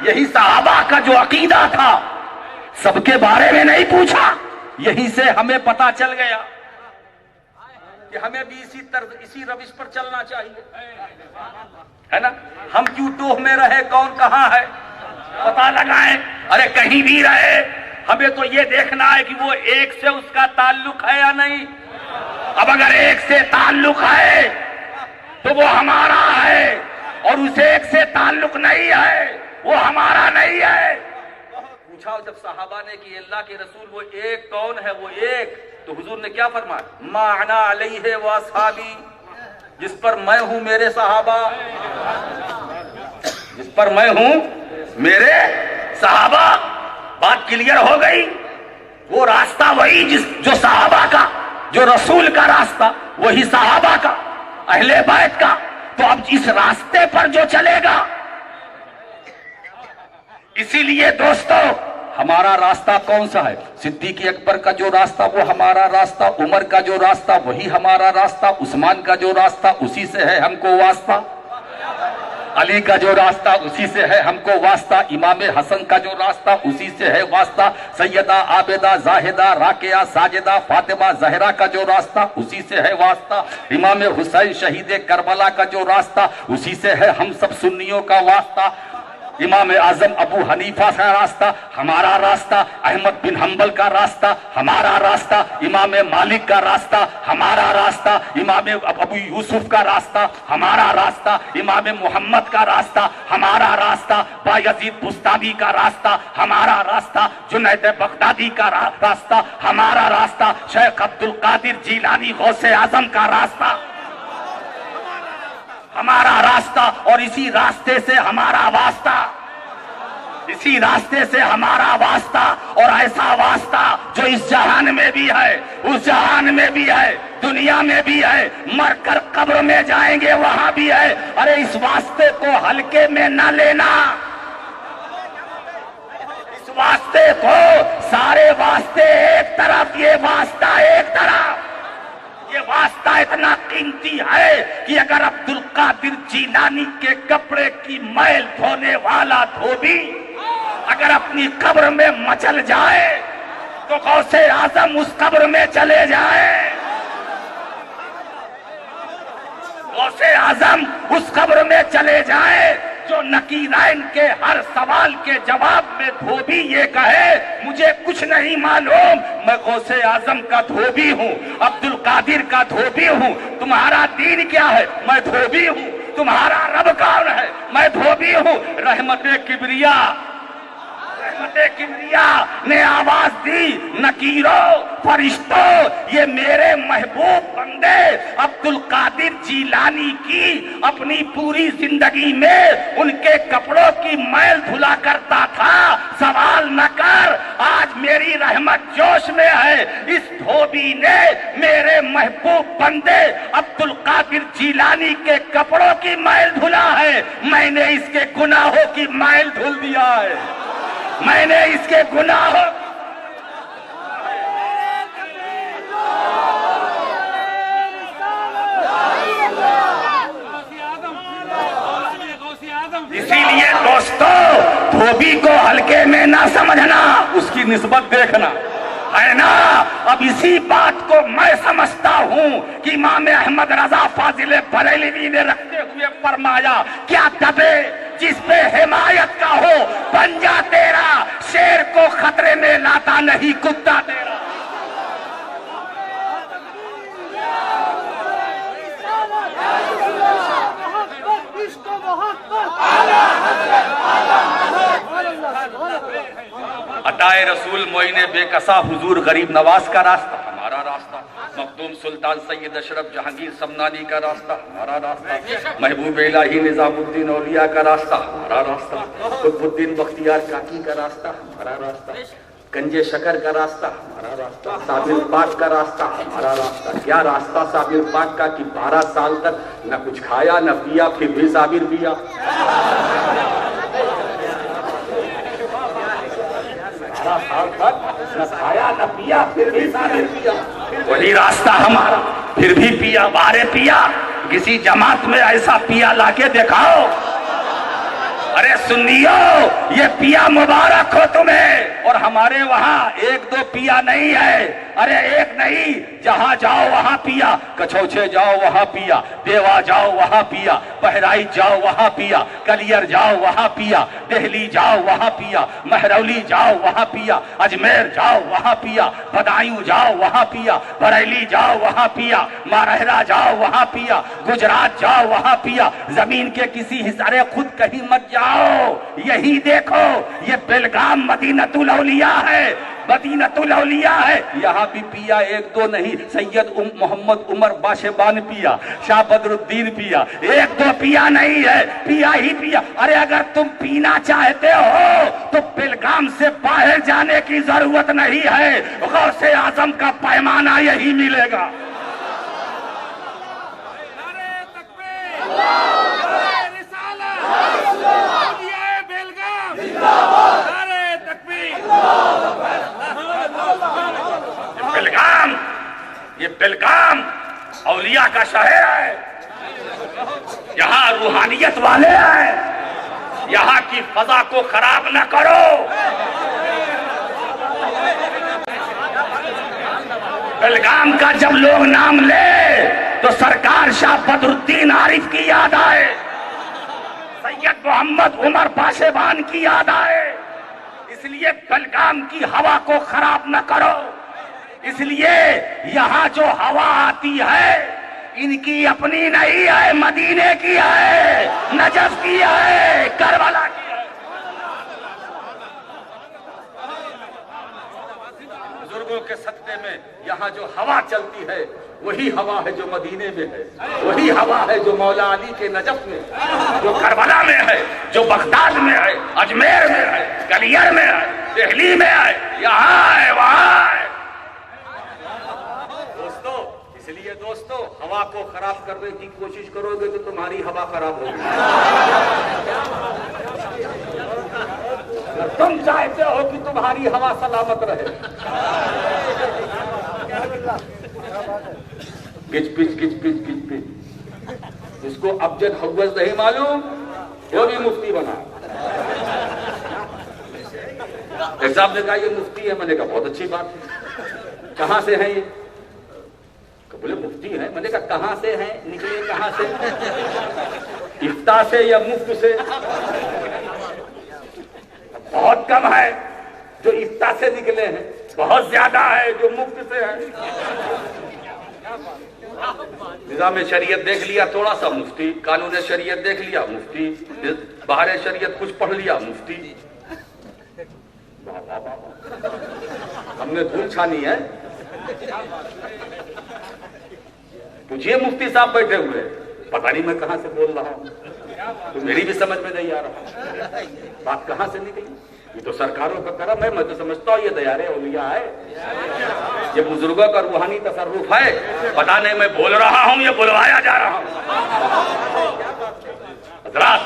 یہی صحابہ کا جو عقیدہ تھا، سب کے بارے میں نہیں پوچھا. یہی سے ہمیں پتا چل گیا کہ ہمیں بھی اسی روش پر چلنا چاہیے، ہے نا. ہم کیوں ٹوہ میں رہے، کون کہاں ہے پتا لگائیں. ارے کہیں بھی رہے، ہمیں تو یہ دیکھنا ہے کہ وہ ایک سے اس کا تعلق ہے یا نہیں. اب اگر ایک سے تعلق ہے تو وہ ہمارا ہے، اور اسے ایک سے تعلق نہیں ہے وہ ہمارا نہیں ہے. پوچھا جب صحابہ نے کہ اللہ کے رسول وہ ایک کون ہے، وہ ایک، تو حضور نے کیا فرمایا؟ ما انا علیہ واصحابی، جس پر میں ہوں میرے صحابہ، جس پر میں ہوں میرے صحابہ. بات کلیئر ہو گئی. وہ راستہ وہی جو صحابہ کا، جو رسول کا راستہ وہی صحابہ کا، اہل بیت کا. تو اب اس راستے پر جو چلے گا، اسی لیے دوستو ہمارا راستہ کون سا ہے؟ صدیق اکبر کا جو راستہ وہ ہمارا راستہ، عمر کا جو راستہ وہی ہمارا راستہ، عثمان کا جو راستہ اسی سے ہے ہم کو واسطہ، علی کا جو راستہ اسی سے ہے ہم کو واسطہ، امام حسن کا جو راستہ اسی سے ہے واسطہ، سیدہ عابدہ زاہدہ راکعہ ساجدہ فاطمہ زہرا کا جو راستہ اسی سے ہے واسطہ، امام حسین شہید کربلا کا جو راستہ اسی سے ہے ہم سب سنیوں کا واسطہ، امام اعظم ابو حنیفہ کا راستہ ہمارا راستہ، احمد بن حنبل کا راستہ ہمارا راستہ، امام مالک کا راستہ ہمارا راستہ، امام ابو یوسف کا راستہ ہمارا راستہ، امام محمد کا راستہ ہمارا راستہ، بایزید بستامی کا راستہ ہمارا راستہ، جنید بغدادی کا راستہ ہمارا راستہ، شیخ عبد القادر جیلانی غوث اعظم کا راستہ ہمارا راستہ، اور اسی راستے سے ہمارا واسطہ، اسی راستے سے ہمارا واسطہ، اور ایسا واسطہ جو اس جہان میں بھی ہے، اس جہان میں بھی ہے، دنیا میں بھی ہے، مر کر قبر میں جائیں گے وہاں بھی ہے. ارے اس واسطے کو ہلکے میں نہ لینا، اس واسطے کو، سارے واسطے ایک طرف، یہ واسطہ ایک طرف. یہ واسطہ اتنا قیمتی ہے کہ اگر عبد القادر جیلانی کے کپڑے کی میل دھونے والا دھوبی اگر اپنی قبر میں مچل جائے تو غوث اعظم اس قبر میں چلے جائے، غوث اعظم اس قبر میں چلے جائے جو نکیرین کے ہر سوال کے جواب میں دھوبی یہ کہے مجھے کچھ نہیں معلوم، میں غوث اعظم کا دھوبی ہوں، عبد القادر کا دھوبی ہوں، تمہارا دین کیا ہے؟ میں دھوبی ہوں، تمہارا رب کون ہے؟ میں دھوبی ہوں۔ رحمت کبریا نے آواز دی، نکیروں، فرشتوں، یہ میرے محبوب بندے عبد القادر جیلانی کی اپنی پوری زندگی میں ان کے کپڑوں کی میل دھلا کرتا تھا، سوال نہ کر، آج میری رحمت جوش میں ہے، اس دھوبی نے میرے محبوب بندے عبد القادر جیلانی کے کپڑوں کی میل دھلا ہے، میں نے اس کے گناہوں کی میل دھل دیا ہے، میں نے اس کے گناہوں اسی لیے دوستو دھوبی کو ہلکے میں نہ سمجھنا، اس کی نسبت دیکھنا ہے نا۔ اب اسی بات کو میں سمجھتا ہوں کہ امام احمد رضا فاضل بریلوی نے رکھتے ہوئے فرمایا کیا دبے جس پہ حمایت کا ہو بن جا تیرا، شیر کو خطرے میں لاتا نہیں کتا تیرا۔ عطائے رسول معین بے کسا حضور غریب نواز کا راستہ ہمارا راستہ، مخدوم سلطان سید اشرف جہانگیر سمنانی کا راستہ ہمارا راستہ، محبوب الہی نظام الدین اولیاء کا راستہ ہمارا راستہ، قطب الدین بختیار کاکی کا راستہ ہمارا راستہ، گنجے شکر کا راستہ ہمارا راستہ، صابر پاک کا راستہ ہمارا راستہ۔ کیا راستہ صابر پاک کا کہ 12 سال تک نہ کچھ کھایا نہ پیا، پھر بھی صابر پیا۔ نہ کھایا نہ پیا پھر بھی صابر پیا، وہی راستہ ہمارا، پھر بھی پیا، بارے پیا۔ کسی جماعت میں ایسا پیا لا کے دکھاؤ۔ ارے سنیو، یہ پیا مبارک ہو تمہیں، اور ہمارے وہاں 1-2 پیا نہیں ہے، ارے ایک نہیں، جہاں جاؤ وہاں پیا، کچھوچے جاؤ وہاں پیا، دیوا جاؤ وہاں پیا، بہرائچ جاؤ وہاں پیا، کلیر جاؤ وہاں پیا، دہلی جاؤ وہاں پیا، مہرولی جاؤ وہاں پیا، اجمیر جاؤ وہاں پیا، بدایوں جاؤ وہاں پیا، بریلی جاؤ وہاں پیا، مارہرا جاؤ وہاں پیا، گجرات جاؤ وہاں پیا، زمین کے کسی حصے خود کہیں مت جاؤ، یہی دیکھو یہ بیلگام مدینۃ الاولیاء ہے، مدینۃ الاولیاء ہے، یہاں بھی پیا 1-2 نہیں، سید محمد عمر باشبان پیا، شاہ بدر الدین پیا، 1-2 پیا نہیں ہے، پیا ہی پیا۔ ارے اگر تم پینا چاہتے ہو تو بیلگام سے باہر جانے کی ضرورت نہیں ہے، غوث اعظم کا پیمانہ یہی ملے گا۔ یہ بیلگام اولیاء کا شہر ہے، یہاں روحانیت والے ہیں، یہاں کی فضا کو خراب نہ کرو۔ بیلگام کا جب لوگ نام لے تو سرکار شاہ بدر الدین عارف کی یاد آئے، سید محمد عمر باشبان کی یاد آئے، اس لیے بیلگام کی ہوا کو خراب نہ کرو۔ اس لیے یہاں جو ہوا آتی ہے ان کی اپنی نہیں ہے، مدینے کی ہے، نجف کی ہے، کربلا کی ہے۔ بزرگوں کے صدقے میں یہاں جو ہوا چلتی ہے وہی ہوا ہے جو مدینے میں ہے، وہی ہوا ہے جو مولا علی کے نجف میں، جو کربلا میں ہے، جو بغداد میں ہے، اجمیر میں ہے، کلیر میں ہے، دہلی میں ہے، یہاں ہے، وہاں ہے۔ اس لیے دوستو ہوا کو خراب کرنے کی کوشش کرو گے تو تمہاری ہوا خراب ہوگی۔ تم چاہتے ہو کہ تمہاری ہوا سلامت رہے، گچ پچ گچ پچ گچ پچ، جس کو ابجد حوض نہیں معلوم وہ بھی مفتی بنا۔ ایک صاحب نے کہا یہ مفتی ہے، میں نے کہا بہت اچھی بات ہے، کہاں سے ہیں یہ؟ بولے مفتی ہیں، میں نے کہا کہاں سے ہیں، نکلے کہاں سے، افتاء سے یا مفت سے؟ بہت کم ہے جو افتاء سے نکلے ہیں، بہت زیادہ ہے جو مفت سے ہے۔ نظام شریعت دیکھ لیا تھوڑا سا مفتی، قانون شریعت دیکھ لیا مفتی، باہر شریعت کچھ پڑھ لیا مفتی۔ ہم نے دھول چھانی ہے۔ پوچھئے مفتی صاحب بیٹھے ہوئے، پتہ نہیں میں کہاں سے بول رہا ہوں، تو میری بھی سمجھ میں نہیں آ رہا بات کہاں سے نکلی۔ یہ تو سرکاروں کا کرم ہے، میں تو سمجھتا ہوں یہ دیار اولیاء ہے، یہ بزرگوں کا روحانی تصرف ہے، پتہ نہیں میں بول رہا ہوں یا بلوایا جا رہا ہوں۔ حضرات،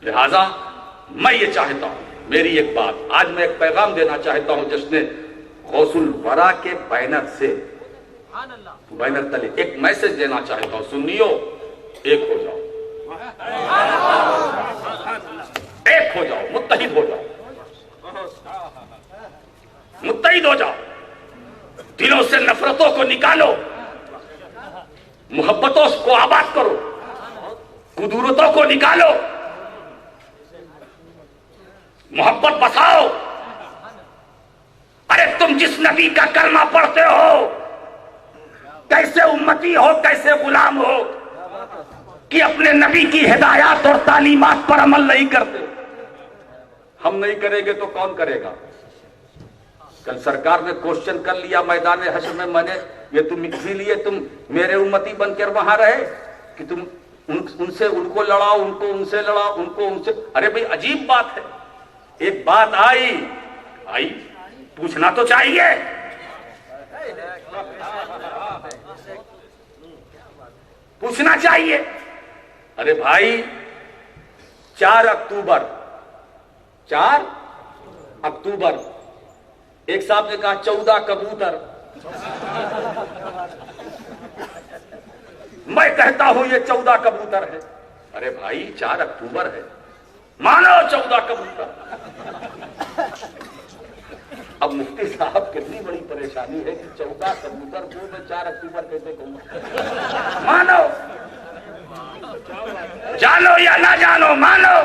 لہذا میں یہ چاہتا ہوں، میری ایک بات آج میں ایک پیغام دینا چاہتا ہوں جشن غوث الورا کے بینر سے، بینر تلے ایک میسج دینا چاہتا ہوں، سنیو، ایک ہو جاؤ، ایک ہو جاؤ، متحد ہو جاؤ، متحد ہو جاؤ، دلوں سے نفرتوں کو نکالو، محبتوں کو آباد کرو، قدورتوں کو نکالو، محبت بساؤ۔ ارے تم جس نبی کا کلمہ پڑھتے ہو، کیسے امتی ہو، کیسے غلام ہو کہ اپنے نبی کی ہدایات اور تعلیمات پر عمل نہیں کرتے۔ ہم نہیں کریں گے تو کون کرے گا؟ کل سرکار نے کوشچن کر لیا میدان حشر میں، میں نے یہ تم اسی لیے تم میرے امتی بن کر وہاں رہے کہ تم ان سے ان کو لڑاؤ، ان کو ان سے لڑاؤ، ان کو ان سے۔ ارے بھئی عجیب بات ہے، ایک بات آئی پوچھنا تو چاہیے، پوچھنا چاہیے۔ ارے بھائی 4 اکتوبر ایک صاحب نے کہا 14 کبوتر، میں کہتا ہوں یہ 14 کبوتر ہے۔ ارے بھائی 4 اکتوبر ہے، مانو 14 کبوتر۔ اب مفتی صاحب کتنی بڑی پریشانی ہے کہ 14 کبوتر کو میں 4 اکتوبر کیسے کہوں گا؟ مانو، جانو یا نہ جانو، مانو۔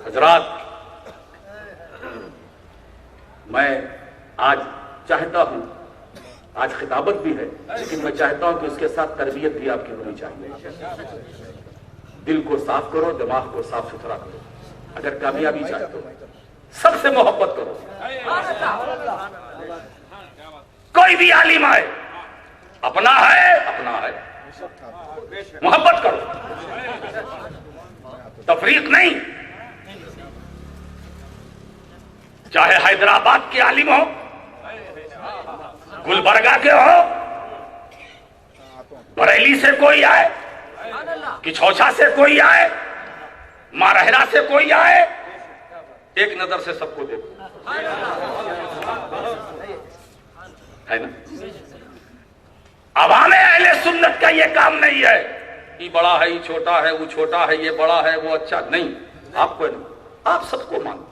حضرات، میں آج چاہتا ہوں، آج خطابت بھی ہے لیکن میں چاہتا ہوں کہ اس کے ساتھ تربیت بھی آپ کی ہونی چاہیے۔ دل کو صاف کرو، دماغ کو صاف ستھرا کرو، اگر کامیابی چاہتے ہو سب سے محبت کرو۔ کوئی بھی عالم آئے، اپنا ہے محبت کرو، تفریق نہیں۔ چاہے حیدرآباد کے عالم ہو، گلبرگہ کے ہو، بریلی سے کوئی آئے، کچھوچا سے کوئی آئے، مارہرا سے کوئی آئے، ایک نظر سے سب کو دیکھو، ہے نا؟ عوام اہل سنت کا یہ کام نہیں ہے یہ بڑا ہے، یہ چھوٹا ہے، وہ چھوٹا ہے، یہ بڑا ہے، وہ اچھا نہیں۔ آپ کو نہیں، آپ سب کو مانو،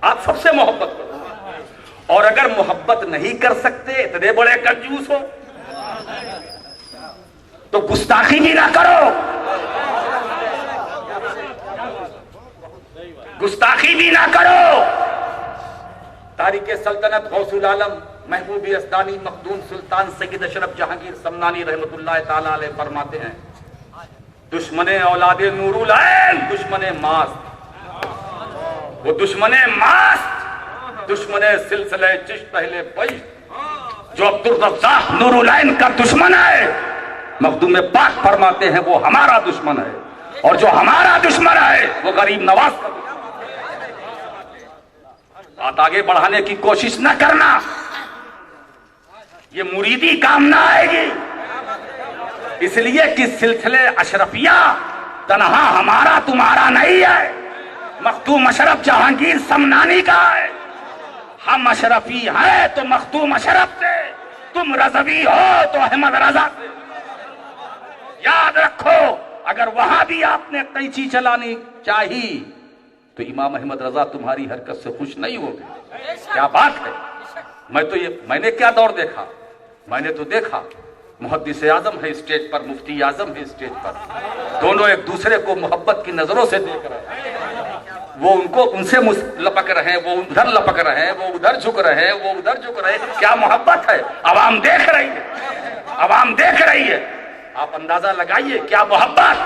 آپ سب سے محبت کرو، اور اگر محبت نہیں کر سکتے، اتنے بڑے کنجوس ہو تو گستاخی بھی نہ کرو، گستاخی بھی نہ کرو۔ تاریخ سلطنت غوث العالم محبوب یزدانی مخدوم سلطان سید اشرف جہانگیر سمنانی رحمت اللہ تعالی علیہ فرماتے ہیں، دشمن اولاد نور العین، دشمن ماست، وہ دشمن ماست، دشمن سلسلہ چشت اہل بیت، جو عبدالرزاق نور العین کا دشمن ہے، مخدوم پاک فرماتے ہیں وہ ہمارا دشمن ہے، اور جو ہمارا دشمن ہے وہ غریب نواز کا دشمن ہے۔ بات آگے بڑھانے کی کوشش نہ کرنا، یہ مریدی کام نہ آئے گی، اس لیے کہ سلسلے اشرفیہ تنہا ہمارا تمہارا نہیں ہے، مخدوم اشرف جہانگیر سمنانی کا ہے۔ ہم اشرفی ہیں تو مخدوم اشرف سے، تم رضوی ہو تو احمد رضا سے، یاد رکھو۔ اگر وہاں بھی آپ نے قینچی چلانی چاہی تو امام احمد رضا تمہاری حرکت سے خوش نہیں ہوگے. کیا بات ہے. میں نے کیا دور دیکھا. میں نے تو دیکھا محدث اعظم ہے اسٹیج پر, مفتی اعظم ہے اسٹیج پر, دونوں ایک دوسرے کو محبت کی نظروں سے دیکھ رہے ہیں. وہ ان سے لپک رہے ہیں, وہ ادھر لپک رہے ہیں, وہ ادھر جھک رہے ہیں, وہ ادھر جھک رہے ہیں. کیا محبت ہے. عوام دیکھ رہی ہے, عوام دیکھ رہی ہے. آپ اندازہ لگائیے کیا محبت,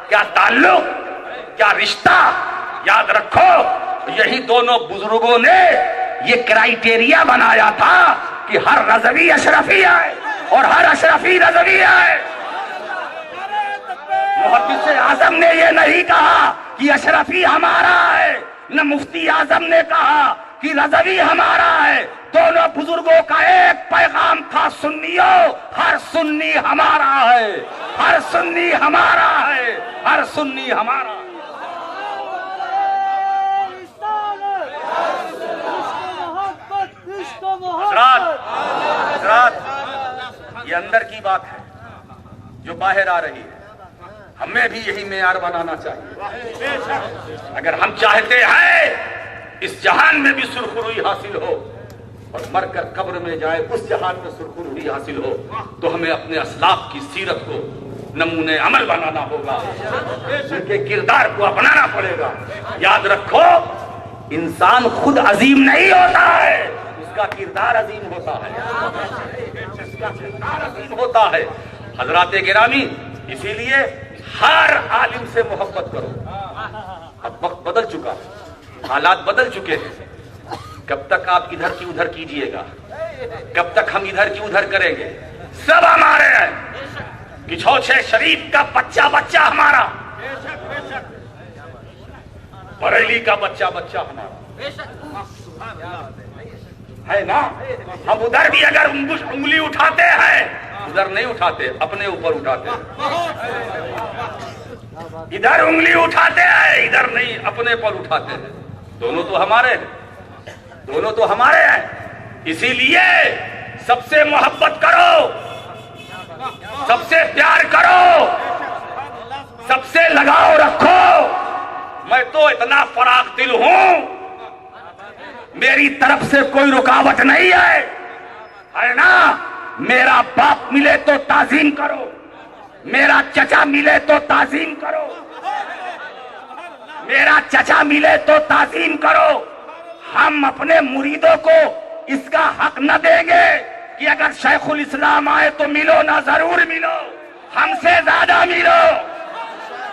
کیا تعلق, کیا رشتہ. یاد رکھو یہی دونوں بزرگوں نے یہ کرائیٹیریا بنایا تھا کہ ہر رضوی اشرفی آئے اور ہر اشرفی رضوی آئے. محدث اعظم نے یہ نہیں کہا کہ اشرفی ہمارا ہے, نہ مفتی اعظم نے کہا کہ رضوی ہمارا ہے. دونوں بزرگوں کا ایک پیغام تھا, سنیوں ہر سنی ہمارا ہے, ہر سنی ہمارا ہے, ہر سنی ہمارا ہے. حضرات یہ اندر کی بات ہے جو باہر آ رہی ہے. ہمیں بھی یہی معیار بنانا چاہیے. اگر ہم چاہتے ہیں اس جہان میں بھی سرخروئی حاصل ہو اور مر کر قبر میں جائے اس جہان میں سرخروئی حاصل ہو, تو ہمیں اپنے اسلاف کی سیرت کو نمونے عمل بنانا ہوگا, ان کے کردار کو اپنانا پڑے گا. یاد رکھو انسان خود عظیم نہیں ہوتا ہے, اس کا کردار عظیم ہوتا ہے, اس کا کردار عظیم ہوتا ہے. حضرات گرامی, اسی لیے ہر عالم سے محبت کرو. اب وقت بدل چکا, حالات بدل چکے ہیں. کب تک آپ ادھر کی ادھر کیجئے گا, کب تک ہم ادھر کی ادھر کریں گے. سب ہمارے ہیں. کچھوچے شریف کا بچہ بچہ ہمارا, بریلی کا بچہ بچہ ہمارا ہے نا. ہم ادھر بھی اگر انگلی اٹھاتے ہیں, ادھر نہیں اٹھاتے, اپنے اوپر اٹھاتے ہیں. ادھر انگلی اٹھاتے ہیں, ادھر نہیں, اپنے پر اٹھاتے ہیں. دونوں تو ہمارے ہیں, دونوں تو ہمارے ہیں. اسی لیے سب سے محبت کرو, سب سے پیار کرو, سب سے لگاؤ رکھو. میں تو اتنا فراخ دل ہوں, میری طرف سے کوئی رکاوٹ نہیں ہے نا. میرا باپ ملے تو تعظیم کرو, میرا چچا ملے تو تعظیم کرو, میرا چچا ملے تو تعظیم کرو. ہم اپنے مریدوں کو اس کا حق نہ دیں گے کہ اگر شیخ الاسلام آئے تو ملو نہ, ضرور ملو, ہم سے زیادہ ملو,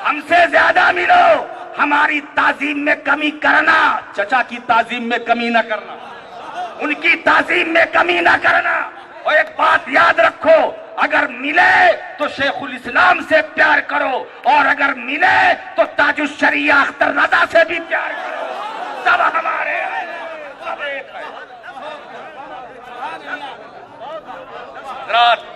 ہم سے زیادہ ملو. ہماری تعظیم میں کمی کرنا, چچا کی تعظیم میں کمی نہ کرنا, ان کی تعظیم میں کمی نہ کرنا. اور ایک بات یاد رکھو, اگر ملے تو شیخ الاسلام سے پیار کرو, اور اگر ملے تو تاج الشریعہ اختر رضا سے بھی پیار کرو. سب ہمارے ہیں, سب ایک ہے. حضرات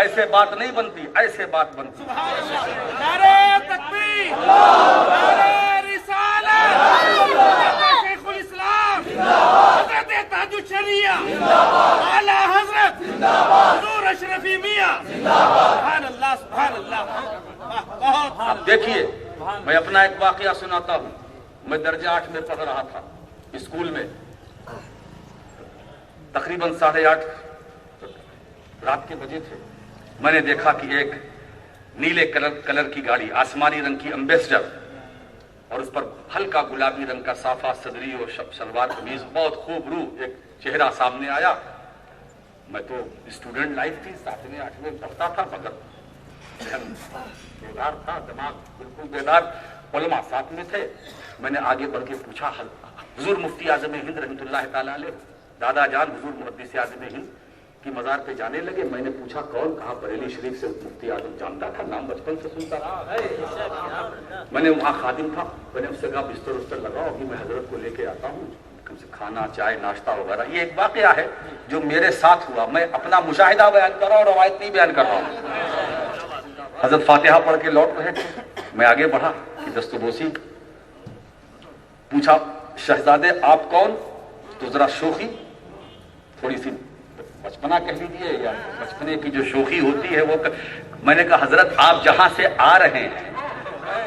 ایسے بات نہیں بنتی, ایسے بات بنتی. نعرہ تکبیر, نعرہ رسالت, شیخ الاسلام, حضرت تاج الشریعہ, اعلی حضرت حضور اشرفی میاں. سبحان اللہ, سبحان اللہ. اب دیکھیے, میں اپنا ایک واقعہ سناتا ہوں. میں درجہ 8 میں پڑھ رہا تھا اسکول میں. تقریباً 8:30 رات کے بجے تھے. میں نے دیکھا کہ ایک نیلے کلر کی گاڑی, آسمانی رنگ کی امبیسڈر, اور اس پر ہلکا گلابی رنگ کا صافہ صدری اور شلوار قمیض, بہت خوب روح ایک چہرہ سامنے آیا. میں تو اسٹوڈنٹ لائف تھی, 7ویں 8ویں پڑھتا تھا, مگر بیدار تھا, دماغ بالکل بیدار. علماء ساتھ میں تھے. میں نے آگے بڑھ کے پوچھا, حضور مفتی اعظم ہند رحمۃ اللہ تعالیٰ علیہ, دادا جان حضور محدث اعظم ہند کی مزار پہ جانے لگے. میں نے پوچھا کون؟ کہا بریلی شریف سے مفتی اعظم. جانتا تھا, نام بچپن سے سنتا رہا. میں نے وہاں خادم تھا, میں نے اس سے کہا بستر وستر لگاؤ, ابھی میں حضرت کو لے کے آتا ہوں, کم سے کھانا چائے ناشتہ وغیرہ. یہ ایک واقعہ ہے جو میرے ساتھ ہوا. میں اپنا مشاہدہ بیان کر رہا ہوں, روایت نہیں بیان کر رہا ہوں. حضرت فاتحہ پڑھ کے لوٹ رہے تھے. میں آگے بڑھا کہ دستبوسی, پوچھا شہزادے آپ کون؟ تو ذرا شوخی, تھوڑی سی بچپنا کہہ لیجیے, یا بچپنے کی جو شوخی ہوتی ہے وہ. میں نے کہا حضرت آپ جہاں سے آ رہے ہیں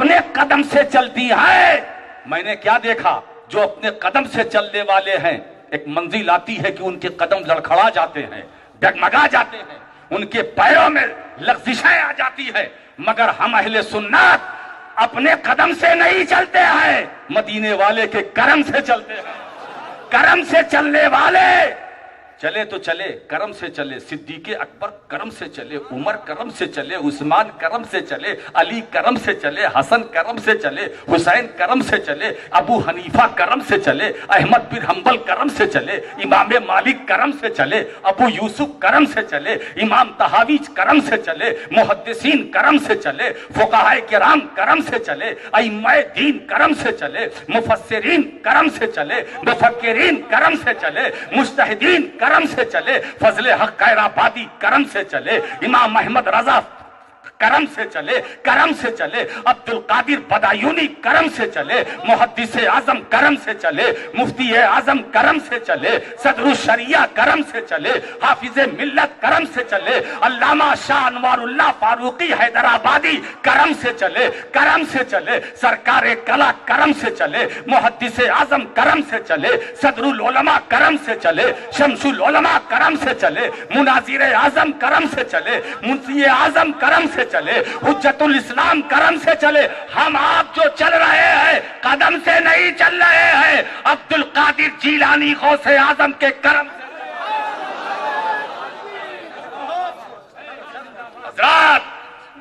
اپنے قدم سے چلتی ہیں. میں نے کیا دیکھا؟ جو اپنے قدم سے چلنے والے ہیں ایک منزل آتی ہے کہ ان کے قدم لڑکھڑا جاتے ہیں، ڈگمگا جاتے ہیں، ان کے پیروں میں لغزشیں آ جاتی ہے. مگر ہم اہل سنت اپنے قدم سے نہیں چلتے ہیں، مدینے والے کے کرم سے چلتے ہیں. کرم سے چلنے والے چلے تو چلے، کرم سے چلے. صدیق اکبر کرم سے چلے، عمر کرم سے چلے، عثمان کرم سے چلے، علی کرم سے چلے، حسن کرم سے چلے، حسین کرم سے چلے، ابو حنیفہ کرم سے چلے، احمد بن حنبل کرم سے چلے، امام مالک کرم سے چلے، ابو یوسف کرم سے چلے، امام طحاوی کرم سے چلے، محدثین کرم سے چلے، فقہائے کرام کرم سے چلے، ائمہ دین کرم سے چلے، مفسرین کرم سے چلے، مفکرین کرم سے چلے، مجتہدین کرم سے چلے، فضل حق خیر آبادی کرم سے چلے، امام احمد رضا کرم سے چلے، کرم سے چلے، عبد القادر بدایونی کرم سے چلے، محدث اعظم کرم سے چلے، مفتی اعظم کرم سے چلے، صدر الشریعہ کرم سے چلے، حافظ ملت کرم سے چلے، علامہ شاہ انوار اللہ فاروقی حیدرآبادی کرم سے چلے، کرم سے چلے، سرکار کلا کرم سے چلے، محدث اعظم کرم سے چلے، صدر العلماء کرم سے چلے، شمس العلماء کرم سے چلے، مناظر اعظم کرم سے چلے، منشی اعظم کرم سے چلے، حجت الاسلام کرم سے چلے. ہم آپ جو چل رہے ہیں قدم سے نہیں چل رہے ہیں، عبد القادر جیلانی غوث اعظم کے کرم سے. حضرات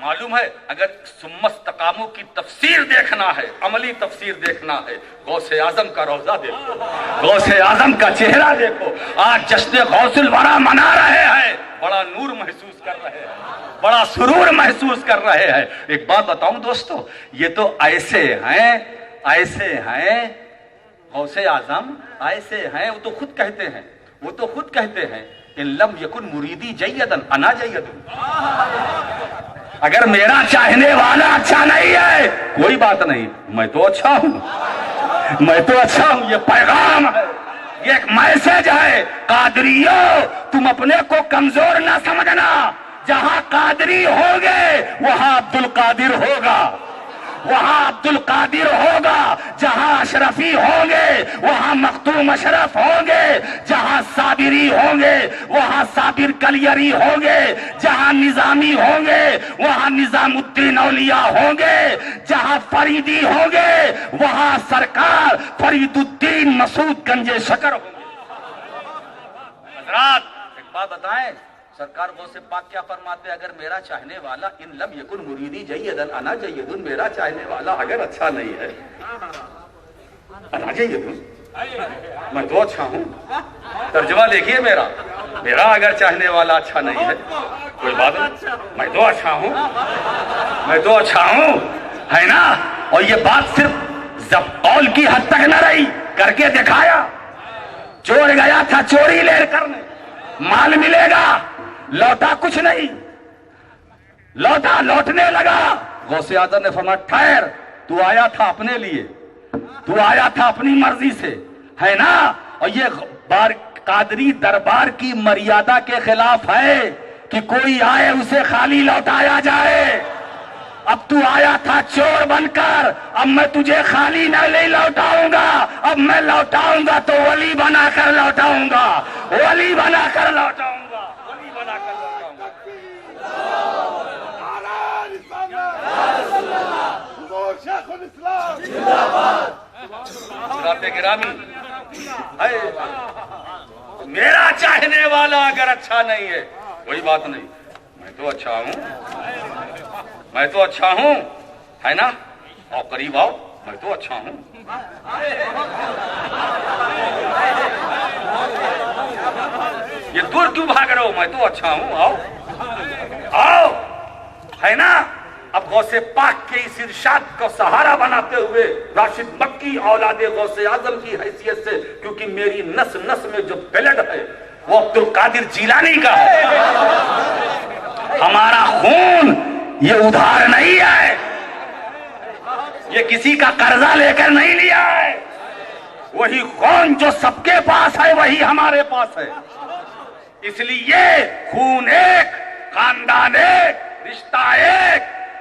معلوم ہے اگر ثم استقاموا کی تفسیر دیکھنا ہے، عملی تفسیر دیکھنا ہے، غوث اعظم کا روضہ دیکھو، غوث اعظم کا چہرہ دیکھو. آج جشن غوث الورا منا رہے ہیں، بڑا نور محسوس کر رہے ہیں، بڑا سرور محسوس کر رہے ہیں. ایک بات بتاؤں دوستو، یہ تو ایسے ہیں غوث اعظم، ایسے ہیں، وہ تو خود کہتے ہیں ان لم یکن مریدی جیدن انا جیدن. اگر میرا چاہنے والا اچھا نہیں ہے کوئی بات نہیں، میں تو اچھا ہوں. یہ پیغام ہے، یہ ایک میسج ہے. قادریو تم اپنے کو کمزور نہ سمجھنا، جہاں قادری ہوگے وہاں عبد القادر ہوگا، جہاں اشرفی ہوں گے وہاں مختوم اشرف ہوں گے، جہاں صابری ہوں گے وہاں صابر کلیری ہوں گے، جہاں نظامی ہوں گے وہاں نظام الدین اولیاء ہوں گے، جہاں فریدی ہوں گے وہاں سرکار فرید الدین مسعود گنج شکر ہوں گے. حضرات ایک بات بتائیں، سرکار غوث پاک کیا فرماتے ہیں؟ اگر میرا چاہنے والا ان لم یکن مریدی جیدن انا جیدن، میرا چاہنے والا اگر اچھا نہیں ہے انا جیدن، میں تو اچھا ہوں. ترجمہ دیکھیے میرا اگر چاہنے والا اچھا نہیں ہے کوئی بات نہیں، میں تو اچھا ہوں ہے نا. اور یہ بات صرف قول کی حد تک نہ رہی، کر کے دکھایا. چور گیا تھا چوری لے کرنے، مال ملے گا، لوٹا کچھ نہیں، لوٹنے لگا. غوث اعظم نے فرمایا ٹھہر، تو آیا تھا اپنے لیے، تو آیا تھا اپنی مرضی سے ہے نا. اور یہ قادری دربار کی مریادہ کے خلاف ہے کہ کوئی آئے اسے خالی لوٹایا جائے. اب تو آیا تھا چور بن کر، اب میں تجھے خالی نہیں لوٹاؤں گا، اب میں لوٹاؤں گا تو ولی بنا کر لوٹاؤں گا. گرامی میرا چاہنے والا اگر اچھا نہیں ہے کوئی بات نہیں، میں تو اچھا ہوں ہے نا. اور قریب آؤ، میں تو اچھا ہوں. یہ دور کیوں بھاگ رہے ہو؟ میں تو اچھا ہوں، آؤ ہے نا. اب غوث پاک کے اس ارشاد کو سہارا بناتے ہوئے راشد مکی اولاد غوث اعظم کی حیثیت سے، کیونکہ میری نس میں جو بلڈ ہے وہ عبد القادر جیلانی کا ہے. ہمارا خون یہ ادھار نہیں ہے، یہ کسی کا قرضہ لے کر نہیں لیا ہے. وہی خون جو سب کے پاس ہے وہی ہمارے پاس ہے. اس لیے خون ایک، خاندان ایک، رشتہ ایک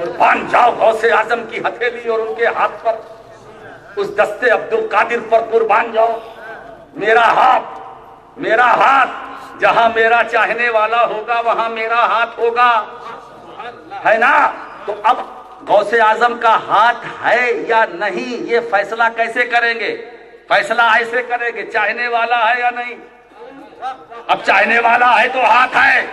قربان جاؤ غوث اعظم کی ہتھیلی اور ان کے ہاتھ پر، اس دستے عبد القادر پر قربان جاؤ. میرا ہاتھ جہاں میرا چاہنے والا ہوگا وہاں میرا ہاتھ ہوگا، ہے نا؟ تو اب غوث اعظم کا ہاتھ ہے یا نہیں یہ فیصلہ کیسے کریں گے؟ فیصلہ ایسے کریں گے چاہنے والا ہے یا نہیں. اب چاہنے والا ہے تو ہاتھ ہے،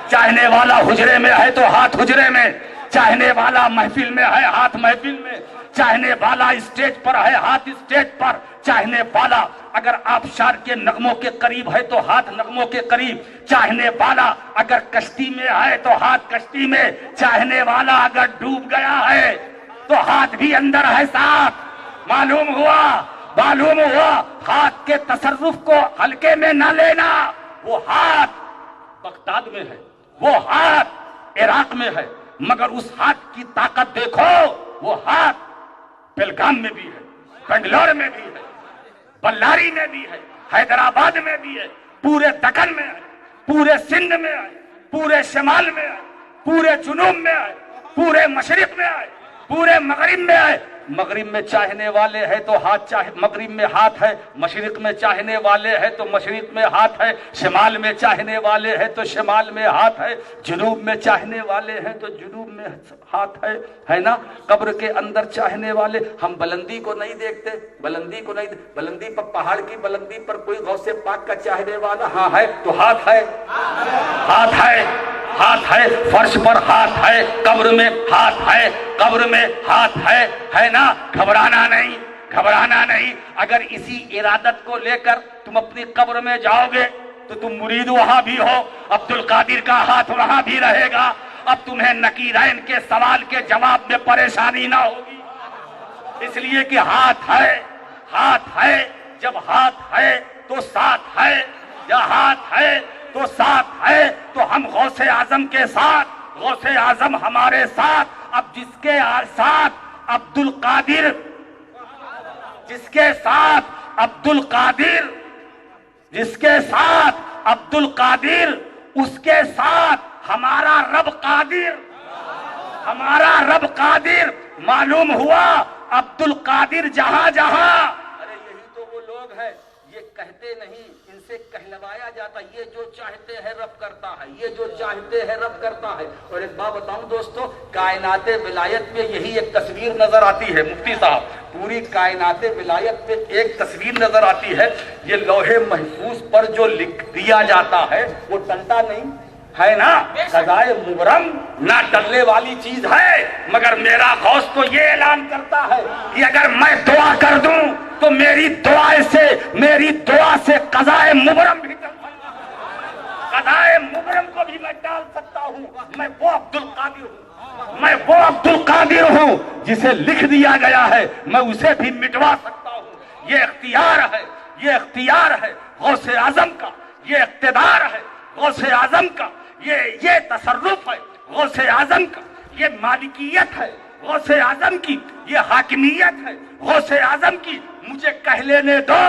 چاہنے والا حجرے میں ہے تو ہاتھ حجرے میں، چاہنے والا محفل میں ہے ہاتھ محفل میں، چاہنے والا اسٹیج پر ہے ہاتھ اسٹیج پر، چاہنے والا اگر آبشار کے نغموں کے قریب ہے تو ہاتھ نغموں کے قریب، چاہنے والا اگر کشتی میں ہے تو ہاتھ کشتی میں، چاہنے والا اگر ڈوب گیا ہے تو ہاتھ بھی اندر ہے ساتھ. معلوم ہوا ہاتھ کے تصرف کو ہلکے میں نہ لینا. وہ ہاتھ بغداد میں ہے، وہ ہاتھ عراق میں ہے، مگر اس ہاتھ کی طاقت دیکھو. وہ ہاتھ بیلگام میں بھی ہے، بنگلور میں بھی ہے، بلاری میں بھی ہے، حیدرآباد میں بھی ہے، پورے دکن میں ہے، پورے سندھ میں ہے، پورے شمال میں ہے، پورے جنوب میں ہے، پورے مشرق میں ہے، پورے مغرب میں ہے. مغرب میں چاہنے والے ہے تو ہاتھ مغرب میں ہاتھ ہے، مشرق میں چاہنے والے ہے تو مشرق میں ہاتھ ہے، شمال میں چاہنے والے ہے تو شمال میں ہاتھ ہے، جنوب میں چاہنے والے ہیں تو جنوب میں ہاتھ ہے نا؟ قبر کے اندر چاہنے والے. ہم بلندی کو نہیں دیکھتے، بلندی پر، پہاڑ کی بلندی پر کوئی غوث پاک کا چاہنے والا ہاں ہے تو ہاتھ ہے، ہاتھ ہے، فرش پر ہاتھ ہے، قبر میں ہاتھ ہے، قبر میں ہاتھ ہے نا؟ گھبرانا نہیں. اگر اسی ارادت کو لے کر تم اپنی قبر میں جاؤ گے تو تم مرید وہاں بھی ہو، عبد القادر کا ہاتھ وہاں بھی رہے گا. اب تمہیں نکیرین کے سوال کے جواب میں پریشانی نہ ہوگی، اس لیے کہ ہاتھ ہے. جب ہاتھ ہے تو ساتھ ہے، یا ہاتھ ہے تو ساتھ ہے. تو ہم غوث اعظم کے ساتھ، غوث اعظم ہمارے ساتھ. اب جس کے ساتھ عبد القادر، جس کے ساتھ عبد القادر، اس کے ساتھ ہمارا رب قادر. معلوم ہوا عبد القادر جہاں ارے یہی تو وہ لوگ ہیں، یہ کہتے نہیں، ان سے کہلوایا جاتا. یہ جو چاہتے ہیں رب کرتا ہے، یہ جو چاہتے ہیں رب کرتا ہے. اور ایک بات بتاؤں دوستو، کائنات ولایت میں یہی ایک تصویر نظر آتی ہے. مفتی صاحب، پوری کائنات ولایت میں ایک تصویر نظر آتی ہے. یہ لوہے محفوظ پر جو لکھ دیا جاتا ہے وہ ٹلتا نہیں ہے نا؟ قضائے مبرم نہ ٹلنے والی چیز ہے. مگر میرا غوث تو یہ اعلان کرتا ہے کہ اگر میں دعا کر دوں تو میری دعا سے قضائے مبرم بھی ٹل سکتا ہے. قضائے مبرم کو بھی میں ڈال سکتا ہوں. میں وہ عبد القادر ہوں جسے لکھ دیا گیا ہے، میں اسے بھی مٹوا سکتا ہوں. یہ اختیار ہے غوث اعظم کا، یہ اقتدار ہے غوث اعظم کا، یہ تصرف ہے غوث اعظم کا، یہ مالکیت ہے غوث اعظم کی، یہ حاکمیت ہے غوث اعظم کی. مجھے کہہ لینے دو،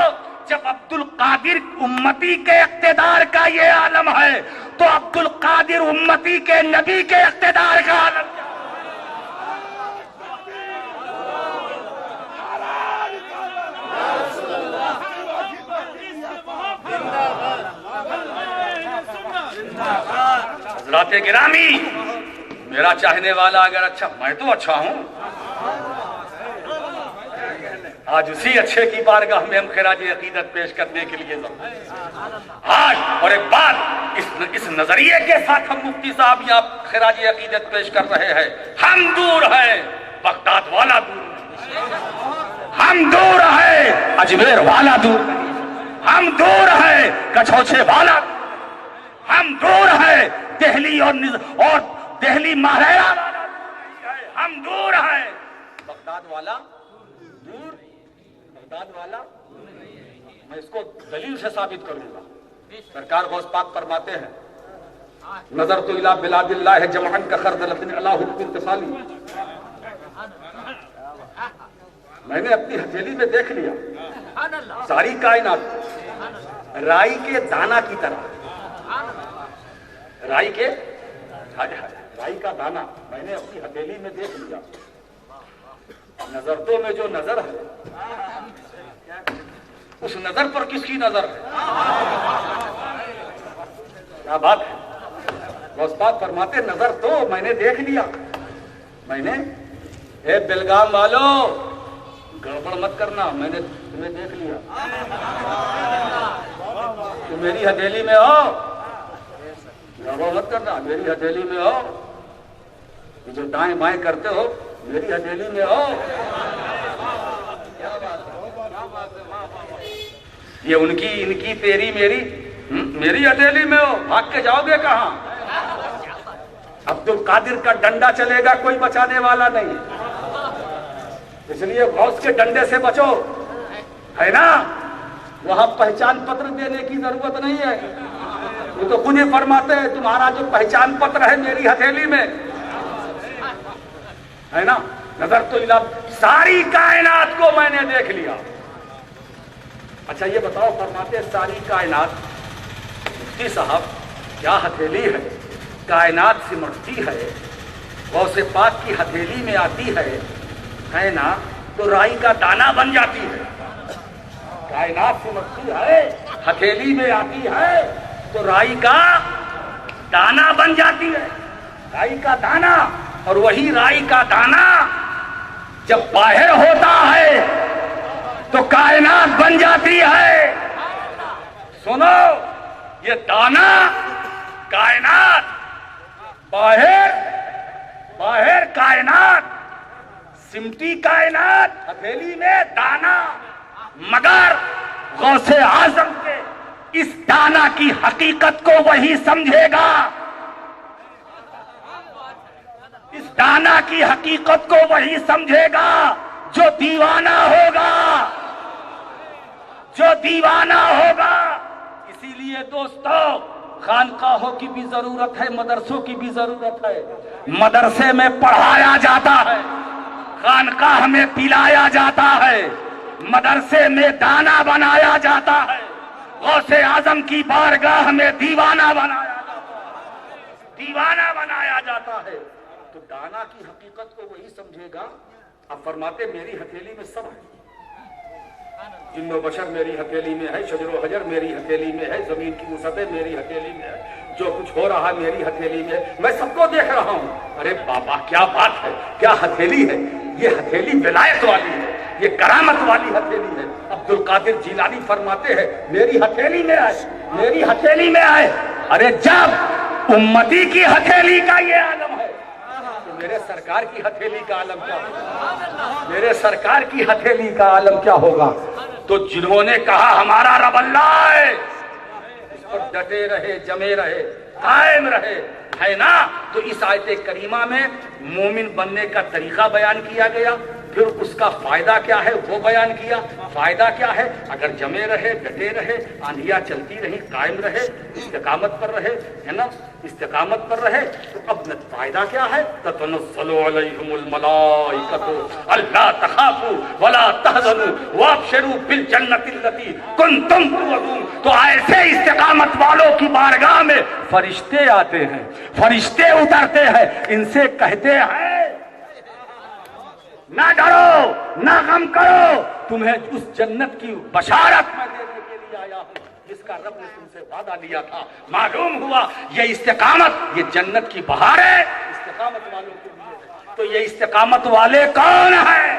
جب عبد القادر امتی کے اقتدار کا یہ عالم ہے تو عبد القادر امتی کے نبی کے اقتدار کا عالم کیا؟ حضرات گرامی، میرا چاہنے والا اگر اچھا، میں تو اچھا ہوں. آج اسی اچھے کی بارگاہ میں ہم خراج عقیدت پیش کرنے کے لیے آج. اور ایک بات، اس نظریے کے ساتھ ہم مفتی صاحب یہاں خراج عقیدت پیش کر رہے ہیں. ہم دور ہیں، بغداد والا دور، ہم دور ہیں، اجمیر والا دور، ہم دور ہیں، کچھوچے والا، ہم دور ہیں، دہلی اور دہلی مہریرا والا، ہم دور ہیں. بغداد والا دور، بغداد والا. میں اس کو دلیل سے ثابت کروں گا. سرکار غوث پاک فرماتے ہیں، نظر تو الى بلاد اللہ جمعا کخردلۃ علی حب اتصالی. میں نے اپنی ہتھیلی میں دیکھ لیا ساری کائنات رائی کے دانا کی طرح، رائی کے رائی کا دانہ میں نے اپنی ہتھیلی میں دیکھ لیا. نظر تو میں جو نظر ہے اس نظر پر کس کی نظر ہے؟ کیا بات ہے. غوث پاک فرماتے نظر تو میں نے دیکھ لیا. میں نے اے بیلگام والو گڑبڑ مت کرنا, میں نے تمہیں دیکھ لیا. تم میری ہتھیلی میں ہو, گڑبڑ مت کرنا, میری ہتھیلی میں ہو. یہ جو دائیں بائیں کرتے ہو میری ہتھیلی میں ہو. یہ ان کی تیری میری ہتھیلی میں ہو. بھاگ کے جاؤ گے کہاں؟ عبد القادر کا ڈنڈا چلے گا, کوئی بچانے والا نہیں. اس لیے غوث کے ڈنڈے سے بچو, ہے نا. وہاں پہچان پتر دینے کی ضرورت نہیں ہے. وہ تو خود ہی فرماتے ہیں تمہارا جو پہچان پتر ہے میری ہتھیلی میں ہے نا. نظر تو ساری کائنات کو میں نے دیکھ لیا. اچھا یہ بتاؤ, فرماتے ساری کائنات, مفتی صاحب کیا ہتھیلی ہے, کائنات سمٹتی ہے, غوث پاک کی ہتھیلی میں آتی ہے نا, تو رائی کا دانہ بن جاتی ہے. کائنات سمٹتی ہے, ہتھیلی میں آتی ہے, تو رائی کا دانہ بن جاتی ہے. رائی کا دانہ, اور وہی رائی کا دانہ جب باہر ہوتا ہے تو کائنات بن جاتی ہے. سنو, یہ دانہ کائنات, باہر کائنات, سمٹی کائنات, ہتھیلی میں دانہ. مگر غوث اعظم کے اس دانہ کی حقیقت کو وہی سمجھے گا, اس دانہ کی حقیقت کو وہی سمجھے گا جو دیوانہ ہوگا, جو دیوانہ ہوگا. اسی لیے دوستو خانقاہوں کی بھی ضرورت ہے, مدرسوں کی بھی ضرورت ہے. مدرسے میں پڑھایا جاتا ہے, خانقاہ میں پلایا جاتا ہے, مدرسے میں دانہ بنایا جاتا ہے. غوث اعظم کی بارگاہ میں دیوانہ بنایا جاتا ہے. تو دانہ کی حقیقت کو وہی سمجھے گا. اب فرماتے میری ہتھیلی میں سب ہے, جن و بشر میری ہتھیلی میں ہے, شجر و حجر میری ہتھیلی میں ہے, زمین کی وسعتیں میری ہتھیلی میں ہے, جو کچھ ہو رہا میری ہتھیلی میں ہے, میں سب کو دیکھ رہا ہوں. ارے بابا کیا بات ہے, کیا ہتھیلی ہے یہ. ہتھیلی ولایت والی ہے, یہ کرامت والی ہتھیلی ہے. عبد القادر جیلانی فرماتے ہیں میری ہتھیلی میں آئے, میری ہتھیلی میں آئے. ارے جب امتی کی ہتھیلی کا یہ عالم ہے تو میرے سرکار کی ہتھیلی کا عالم کیا ہوگا, میرے سرکار کی ہتھیلی کا عالم کیا ہوگا. تو جنہوں نے کہا ہمارا رب اللہ ہے, اس پر ڈٹے رہے, جمے رہے, قائم رہے, ہے نا. تو اس آیت کریمہ میں مومن بننے کا طریقہ بیان کیا گیا, پھر اس کا فائدہ کیا ہے وہ بیان کیا. فائدہ کیا ہے, اگر جمے رہے, ڈٹے رہے, آندھیاں چلتی رہی, قائم رہے, استقامت پر رہے, ہے نا, استقامت پر رہے, تو اب فائدہ کیا ہے. تتنزل علیہم الملائکۃ الا تخافوا ولا تحزنوا وابشروا بالجنۃ التي کنتم توعدون. تو ایسے استقامت والوں کی بارگاہ میں فرشتے آتے ہیں, فرشتے اترتے ہیں, ان سے کہتے ہیں نہ ڈرو, نہ غم کرو, تمہیں اس جنت کی بشارت میں دینے کے لیے آیا ہوں جس کا رب نے تم سے وعدہ لیا تھا. معلوم ہوا یہ استقامت, یہ جنت کی بہار ہے استقامت والوں کے لیے. تو یہ استقامت والے کون ہیں؟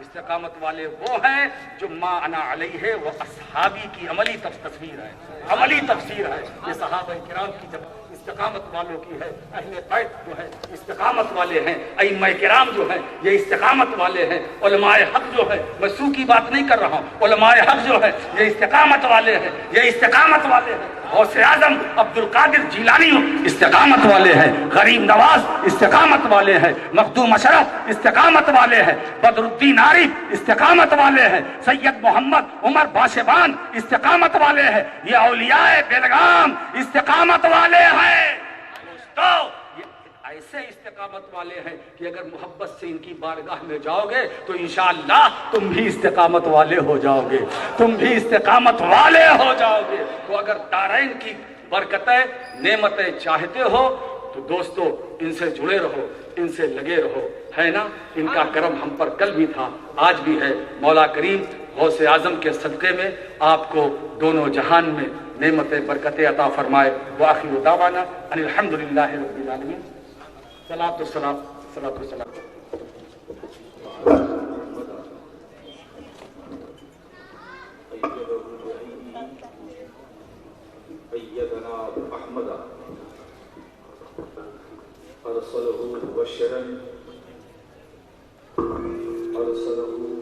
استقامت والے وہ ہیں جو ما انا علیہ و اصحابی کی عملی تصویر ہے, عملی تفسیر ہے. یہ صحابہ کرام کی جب استقامت والوں کی ہے, اہل بیت جو ہے استقامت والے ہیں, ائمہ کرام جو ہیں یہ استقامت والے ہیں, علماء حق جو ہے, میں سو کی بات نہیں کر رہا ہوں, علماء حق جو ہے یہ استقامت والے ہیں, یہ استقامت والے ہیں. غوث اعظم عبد القادر جیلانی استقامت والے ہیں, غریب نواز استقامت والے ہیں, مخدوم اشرف استقامت والے ہیں, بدر الدین عارف استقامت والے ہیں, سید محمد عمر باشبان استقامت والے ہیں, یہ اولیاء بیلگام استقامت والے ہیں. دوستو یہ ایسے استقامت والے ہیں کہ اگر محبت سے ان کی بارگاہ میں جاؤ گے تو انشاءاللہ تم بھی استقامت والے ہو جاؤ گے, تم بھی استقامت والے ہو جاؤ گے. تو اگر دارین کی برکتیں, نعمتیں چاہتے ہو تو دوستو ان سے جڑے رہو، ان سے لگے رہو، ہے نا؟ ان کا کرم ہم پر کل بھی تھا، آج بھی ہے۔ مولا کریم غوث اعظم کے صدقے میں آپ کو دونوں جہان میں نعمت برکت عطا فرمائے۔ وآخر دعوانا ان الحمدللہ رب العالمین۔ صلاۃ والسلام، صلاۃ والسلام۔ أيدنا أحمد أرسله مبشرا أرسله